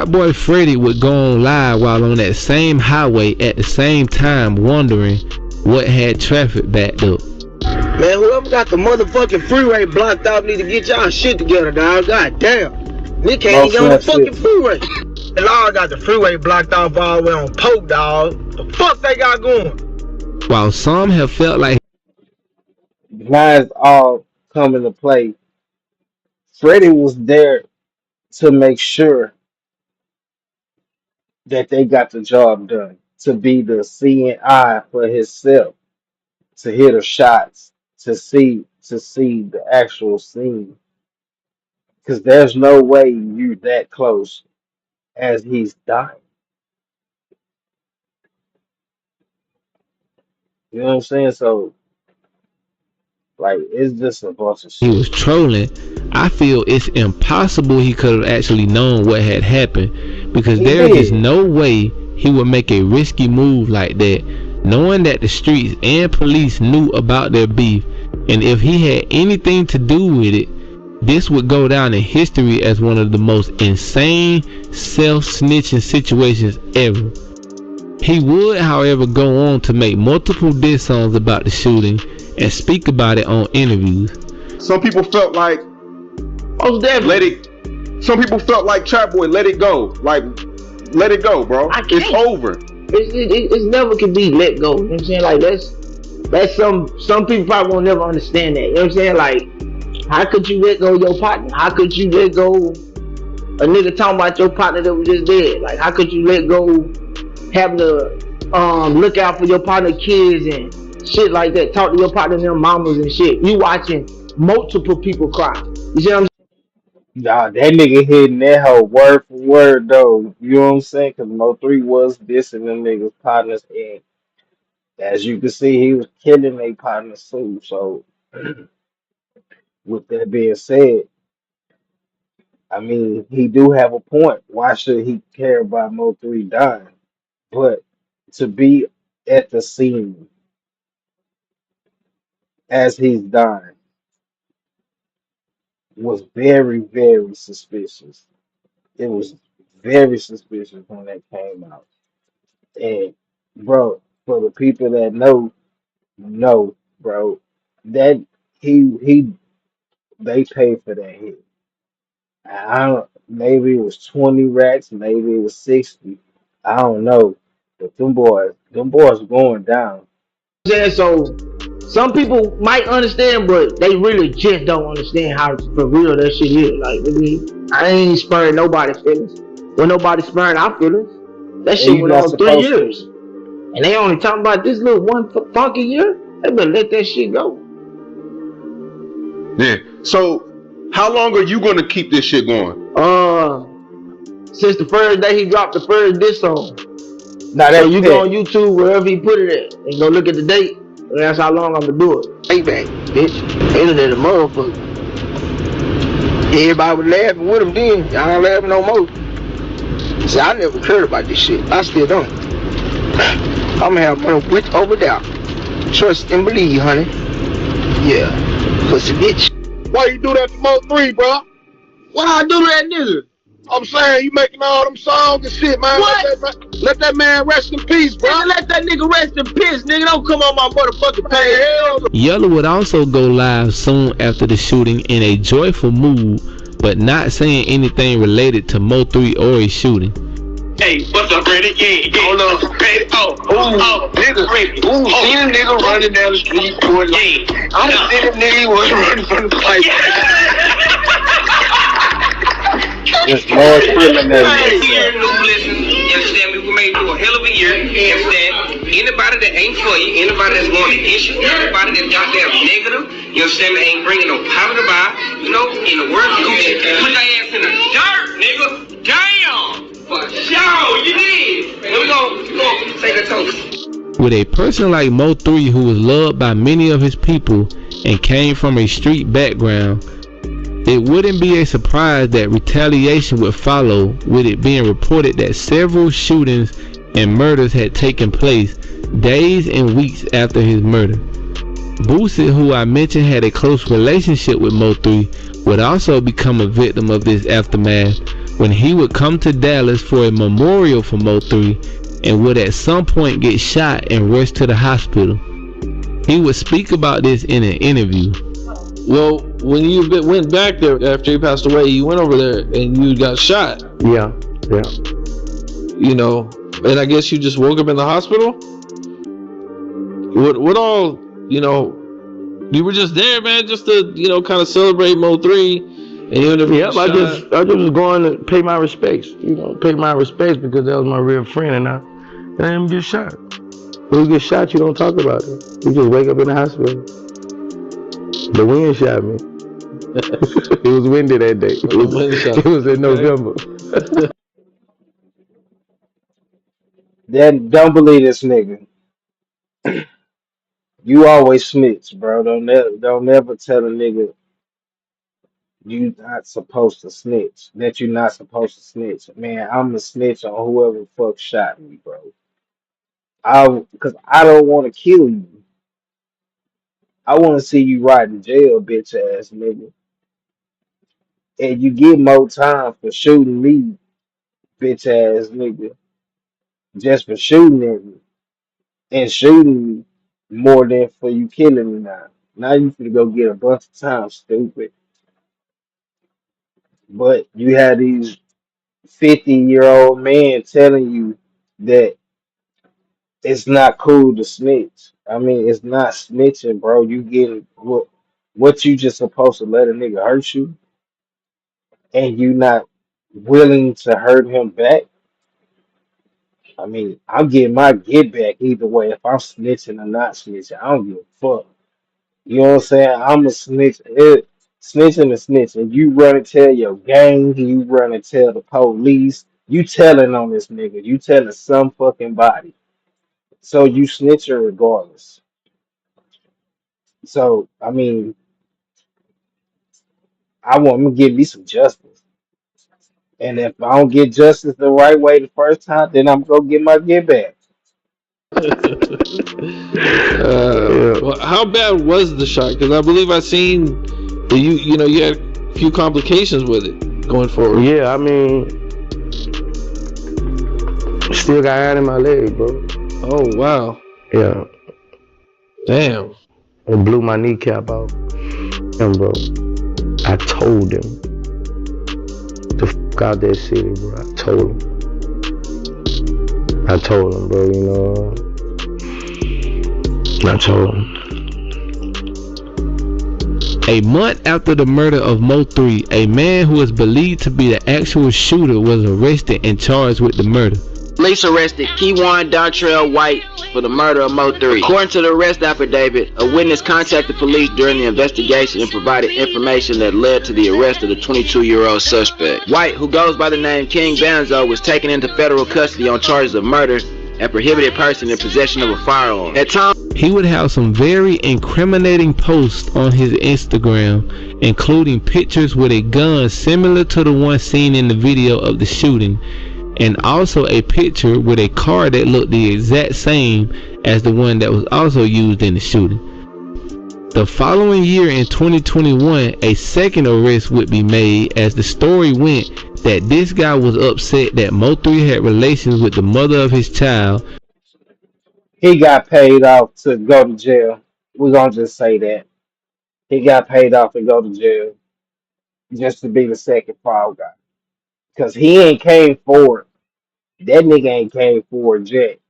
boy Freddy would go on live while on that same highway at the same time wondering what had traffic backed up. Man, whoever got the motherfucking freeway blocked out need to get y'all shit together, dog. God damn. They can't even get on the Most fucking shit. freeway. The law got the freeway blocked off all the way on Pope, dog. The fuck they got going? While some have felt like Lines all come into play. Freddie was there to make sure that they got the job done, to be the seeing eye for himself, to hit the shots, to see the actual scene. Because there's no way you that close as he's dying. You know what I'm saying? So like it's just a bunch of he was shit. trolling, I feel it's impossible he could have actually known what had happened because He there is just did. no way he would make a risky move like that knowing that the streets and police knew about their beef, and if he had anything to do with it, this would go down in history as one of the most insane self-snitching situations ever. He would, however, go on to make multiple diss songs about the shooting and speak about it on interviews. Some people felt like Oh, let it. Some people felt like Trap Boy, let it go. Like, let it go, bro. I It's can't. over. It's never can be let go. You know what I'm saying? Like that's some people probably won't never understand that. You know what I'm saying? Like, how could you let go of your partner? How could you let go a nigga talking about your partner that was just dead? Like, how could you let go having to look out for your partner kids and shit like that? Talk to your partner and their mamas and shit. You watching multiple people cry. You see what I'm Nah, that nigga hitting that whole word for word though. You know what I'm saying? Because Mo3 was dissing them niggas partners, and as you can see, he was killing their partners too. So, with that being said, I mean, he do have a point. Why should he care about Mo3 dying? But to be at the scene as he's dying was very, very suspicious. It was very suspicious when that came out. And bro. For the people that know, bro, that he they paid for that hit. I don't. Maybe it was 20 racks. Maybe it was 60. I don't know. But them boys going down. Saying so, some people might understand, but they really just don't understand how for real that shit is. Like, I ain't spurring nobody's feelings. When nobody spurring our feelings, that And shit you're went not on 3 supposed to. years, and they only talking about this little one funky year. They better let that shit go. Yeah. So, how long are you gonna keep this shit going? Since the first day he dropped the first diss song. Now So that's you go pet. on YouTube wherever he put it at, and go look at the date. And that's how long I'm gonna do it. Payback, bitch. Internet a motherfucker. Everybody was laughing with him then. Y'all ain't laughing no more. See, I never heard about this shit. I still don't. I'ma have money with over doubt. Trust and believe, honey. Yeah. Pussy bitch. Why you do that to Mo3, bro? What I do to that nigga? I'm saying you making all them songs and shit, man. What? Let that man rest in peace, bro. Nigga, let that nigga rest in peace, nigga. Don't come on my motherfucking page. Hell no. Yella would also go live soon after the shooting in a joyful mood, but not saying anything related to Mo3 or his shooting. Hey, what's up, Brady? Yeah, hold up. Hey, nigga. See a nigga running down the street, boy. Like, I done seen a nigga was running from the fight. Just mass criminating Year, themselves. listen, you understand me? We made it through a hell of a year. You understand? Anybody that ain't for you, anybody that's going to issue, anybody that's goddamn negative, you understand me? Ain't bringing no positive vibe, you know, in the words of Gucci, put their ass in the dirt, nigga. Damn! For sure, you did. Here we go say the toast. With a person like Mo3 who was loved by many of his people and came from a street background, it wouldn't be a surprise that retaliation would follow, with it being reported that several shootings and murders had taken place days and weeks after his murder. Boosie, who I mentioned had a close relationship with Mo3, would also become a victim of this aftermath when he would come to Dallas for a memorial for Mo3 and would at some point get shot and rushed to the hospital. He would speak about this in an interview. Well, when you went back there after he passed away, you went over there and you got shot. Yeah. You know, and I guess you just woke up in the hospital? What all, you know, you were just there, man, just to, you know, kind of celebrate Mo3 and you ended up Yep, I just was going to pay my respects, because that was my real friend, and I didn't get shot. When you get shot, you don't talk about it. You just wake up in the hospital. The wind shot me. It was windy that day. It was in November. Then don't believe this nigga. You always snitch, bro. Don't never tell a nigga you not supposed to snitch. That you not supposed to snitch. Man, I'm a snitch on whoever the fuck shot me, bro. Cause I don't want to kill you. I want to see you rot in jail, bitch ass nigga. And you get more time for shooting me, bitch ass nigga, just for shooting at me and shooting me more than for you killing me now. Now you finna go get a bunch of time, stupid. But you had these 50-year-old men telling you that it's not cool to snitch. I mean, it's not snitching, bro. You getting what you just supposed to let a nigga hurt you, and you not willing to hurt him back. I mean, I'm getting my get back either way. If I'm snitching or not snitching, I don't give a fuck. You know what I'm saying? I'm a snitch. Snitching is snitching. You run and tell your gang. You run and tell the police. You telling on this nigga. You telling some fucking body. So you snitching regardless. So I mean, I want him to give me some justice. And if I don't get justice the right way the first time, then I'm gonna get my get back. Well, how bad was the shot? Because I believe I seen that you know, you had a few complications with it going forward. Yeah, I mean, still got iron in my leg, bro. Oh wow. Yeah. Damn. And blew my kneecap out. And bro, I told him to fuck out that city, bro. I told him, bro, you know. I told him. A month after the murder of Mo3, a man who is believed to be the actual shooter was arrested and charged with the murder. Police arrested Keywan Dontrell White for the murder of Mo3. According to the arrest affidavit, a witness contacted police during the investigation and provided information that led to the arrest of the 22-year-old suspect. White, who goes by the name King Banzo, was taken into federal custody on charges of murder and prohibited person in possession of a firearm. At times, he would have some very incriminating posts on his Instagram, including pictures with a gun similar to the one seen in the video of the shooting, and also a picture with a car that looked the exact same as the one that was also used in the shooting. The following year in 2021, a second arrest would be made, as the story went that this guy was upset that Mo3 had relations with the mother of his child. He got paid off to go to jail. We're gonna just say that. He got paid off to go to jail just to be the second fall guy. Cause he ain't came forward. That nigga ain't came forward yet.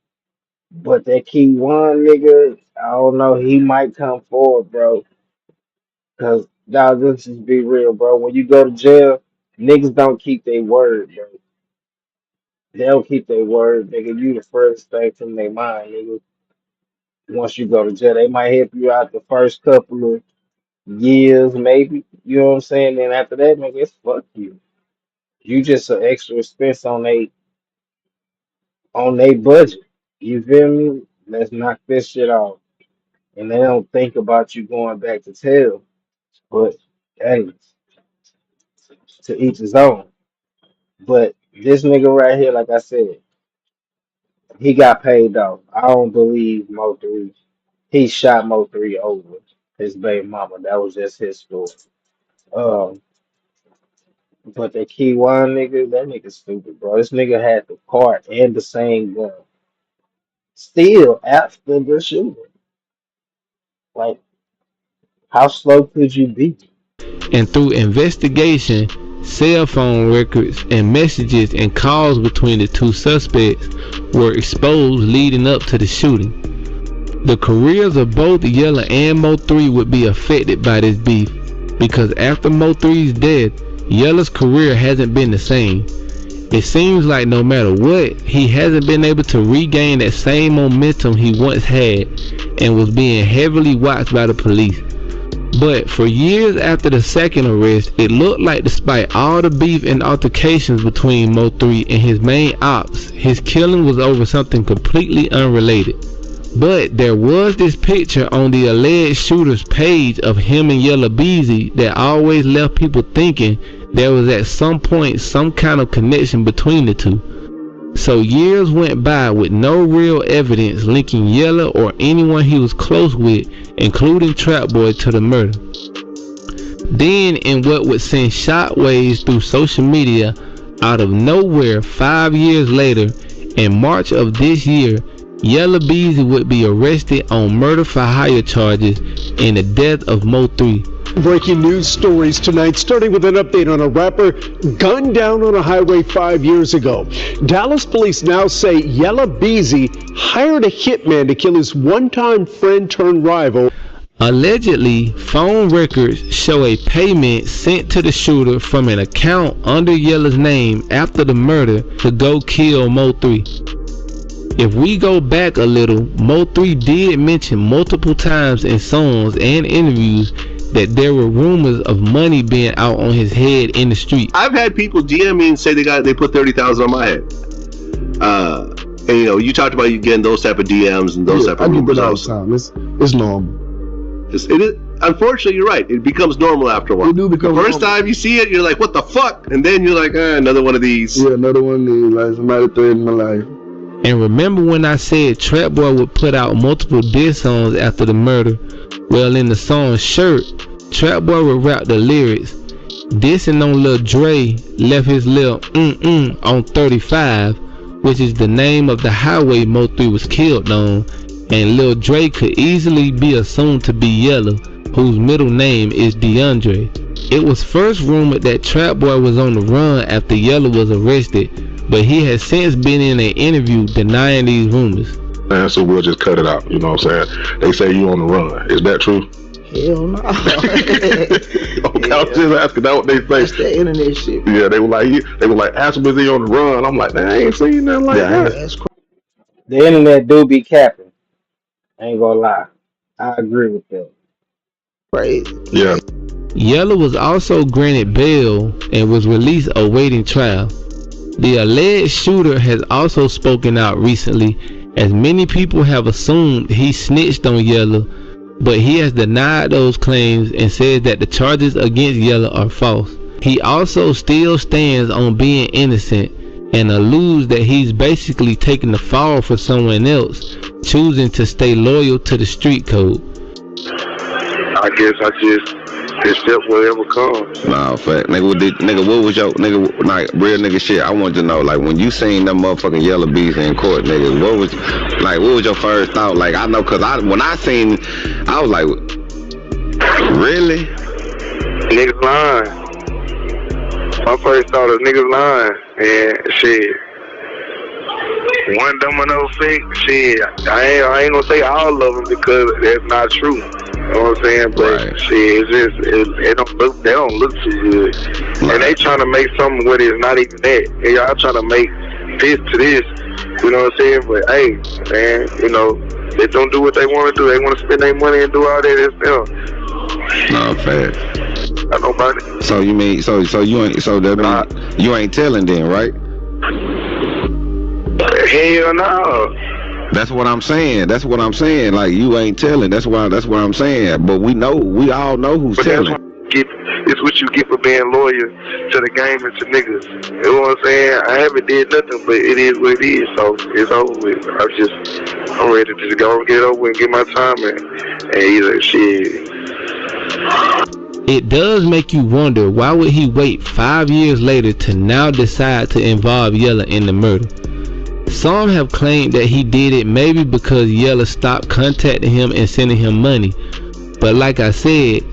But that key one nigga, I don't know, he might come forward, bro. Cause now let's just be real, bro. When you go to jail, niggas don't keep their word, bro. They don't keep their word, nigga. You the first thing from their mind, nigga. Once you go to jail, they might help you out the first couple of years, maybe. You know what I'm saying? Then after that, nigga, it's fuck you. You just an extra expense on they budget. You feel me? Let's knock this shit off. And they don't think about you going back to jail. But hey, to each his own. But this nigga right here, like I said, he got paid off. I don't believe Mo3. He shot Mo3 over his baby mama. That was just his story. Um, but the key one nigga, that nigga stupid, bro. This nigga had the part and the same gun. Still after the shooting. Like, how slow could you be? And through investigation, cell phone records and messages and calls between the two suspects were exposed leading up to the shooting. The careers of both Yella and Mo3 would be affected by this beef, because after Mo3's death, Yella's career hasn't been the same. It seems like no matter what, he hasn't been able to regain that same momentum he once had and was being heavily watched by the police. But for years after the second arrest, it looked like despite all the beef and altercations between Mo3 and his main ops, his killing was over something completely unrelated. But there was this picture on the alleged shooter's page of him and Yella Beezy that always left people thinking there was at some point some kind of connection between the two. So years went by with no real evidence linking Yella or anyone he was close with, including Trap Boy, to the murder. Then, in what would send shockwaves through social media, out of nowhere 5 years later, in March of this year, Yella Beezy would be arrested on murder for hire charges in the death of Mo3. Breaking news stories tonight, starting with an update on a rapper gunned down on a highway 5 years ago. Dallas police now say Yella Beezy hired a hitman to kill his one-time friend turned rival. Allegedly, phone records show a payment sent to the shooter from an account under Yella's name after the murder to go kill Mo3. If we go back a little, Mo3 did mention multiple times in songs and interviews that there were rumors of money being out on his head in the street. I've had people DM me and say they put 30,000 on my head. And you know, you talked about you getting those type of DMs and those type of rumors also. It's normal. It is. Unfortunately, you're right. It becomes normal after a while. It do become the first normal. time you see it, you're like, "What the fuck?" And then you're like, "Another one of these." Yeah, another one of these. Like somebody threatened my life. And remember when I said Trap Boy would put out multiple diss songs after the murder? Well, in the song Shirt, Trap Boy would rap the lyrics. Dissing on Lil Dre, left his lil on 35, which is the name of the highway Mo3 was killed on, and Lil Dre could easily be assumed to be Yella, whose middle name is DeAndre. It was first rumored that Trap Boy was on the run after Yella was arrested, but he has since been in an interview denying these rumors. Man, so we'll just cut it out, you know what I'm saying? They say you on the run. Is that true? Hell no. Okay, I was just asking that what they say. That's that internet shit. Yeah, they were like, ask him is he on the run. I'm like, man, I ain't seen nothing like that. That's crazy. The internet do be capping. I ain't gonna lie. I agree with that. Crazy. Yeah. Yella was also granted bail and was released awaiting trial. The alleged shooter has also spoken out recently, as many people have assumed he snitched on Yella, but he has denied those claims and says that the charges against Yella are false. He also still stands on being innocent and alludes that he's basically taking the fall for someone else, choosing to stay loyal to the street code. I guess I just accept whatever comes. Nah, fact. Nigga, what was your like real nigga shit? I wanted to know, like, when you seen them motherfucking Yella Beezy in court, nigga, what was your first thought? Like, I know, cause when I seen, I was like, really? Niggas lying. My first thought is niggas lying. And shit. One domino effect, shit. I ain't gonna say all of them because that's not true. You know what I'm saying? But shit, it's just they don't look too good. And they trying to make something where it's not even that. And y'all trying to make this to this. You know what I'm saying? But hey, man, you know, they don't do what they want to do. They want to spend their money and do all that. It's them. Nah, fact. I know about it. So you mean so you ain't you ain't telling then, right? Hell no. That's what I'm saying. Like, you ain't telling. That's what I'm saying. But we all know who's telling. It's what you get for being loyal to the game and to niggas. You know what I'm saying? I haven't did nothing, but it is what it is. So it's over with. I'm ready to just go and get it over and get my time and either shit. It does make you wonder, why would he wait 5 years later to now decide to involve Yella in the murder? Some have claimed that he did it maybe because Yella stopped contacting him and sending him money. But like I said,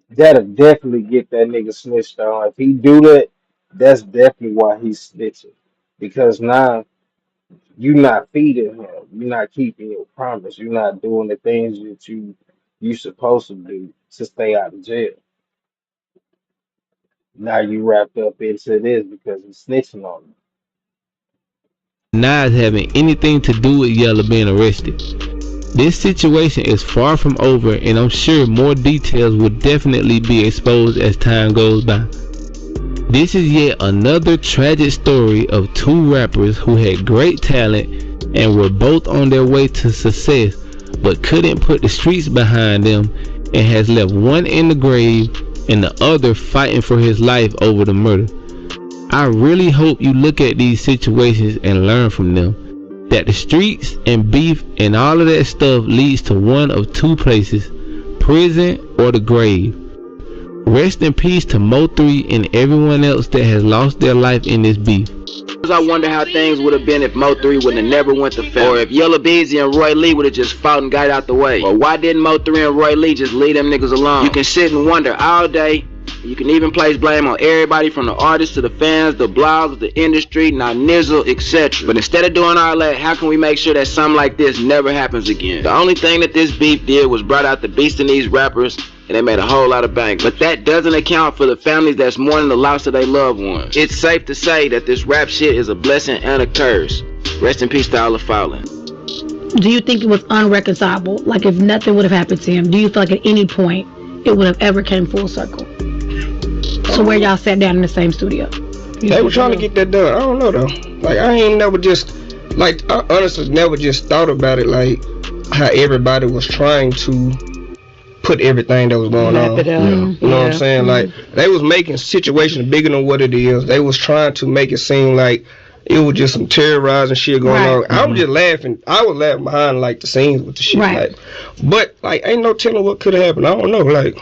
That'll definitely get that nigga snitched on. If he do that, that's definitely why he's snitching. Because now you not feeding him. You're not keeping your promise. You're not doing the things that you supposed to do to stay out of jail. Now you wrapped up into this because he's snitching on him. denies having anything to do with Yella being arrested. This situation is far from over, and I'm sure more details will definitely be exposed as time goes by. This is yet another tragic story of two rappers who had great talent and were both on their way to success, but couldn't put the streets behind them, and has left one in the grave and the other fighting for his life over the murder. I really hope you look at these situations and learn from them. That the streets and beef and all of that stuff leads to one of two places: prison or the grave. Rest in peace to Mo3 and everyone else that has lost their life in this beef. I wonder how things would have been if Mo3 would have never went to film, or if Yella Beezy and Roy Lee would have just fought and got out the way, or why didn't Mo3 and Roy Lee just leave them niggas alone? You can sit and wonder all day. You can even place blame on everybody from the artists to the fans, the blogs, the industry, Nizzle, etc. But instead of doing all that, how can we make sure that something like this never happens again? The only thing that this beef did was brought out the beast in these rappers, and they made a whole lot of bank. But that doesn't account for the families that's mourning the loss of their loved ones. It's safe to say that this rap shit is a blessing and a curse. Rest in peace to all the fallen. Do you think it was unreconcilable? Like, if nothing would have happened to him, do you feel like at any point it would have ever came full circle? So where y'all sat down in the same studio? They were trying to get that done. I don't know though. Like, I ain't never just, like, I honestly never just thought about it, like how everybody was trying to put everything that was going on. You know what I'm saying? Like, they was making situations bigger than what it is. They was trying to make it seem like it was just some terrorizing shit going on. I was just laughing. I was laughing behind like the scenes with the shit. Like, but like, ain't no telling what could have happened. I don't know. Like.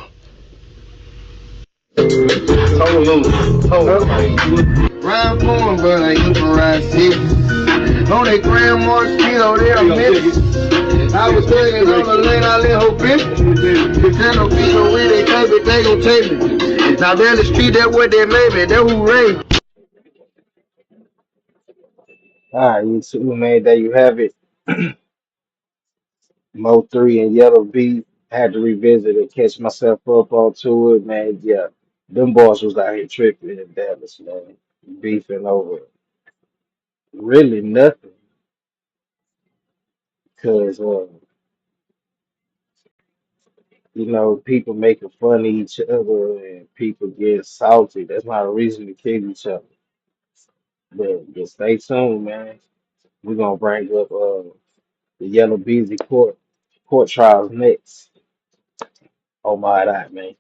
Ryan Foreman, but I used to ride six. On that Grand Mosquito, they a miss. I was taking on the lane, I let her bitch. If there's no people with they take it, they gon' take me. Now down the street, that what they made me, that who raised. All right, you two, man. There you have it. Mo3 and Yella Beezy. Had to revisit it, catch myself up onto it, man. Yeah, them boys was out here tripping in Dallas, man, beefing over really nothing. Cause you know, people making fun of each other and people getting salty. That's not a reason to kill each other. But stay tuned, man. We're gonna bring up the Yella Beezy court trials next. Oh my God, man.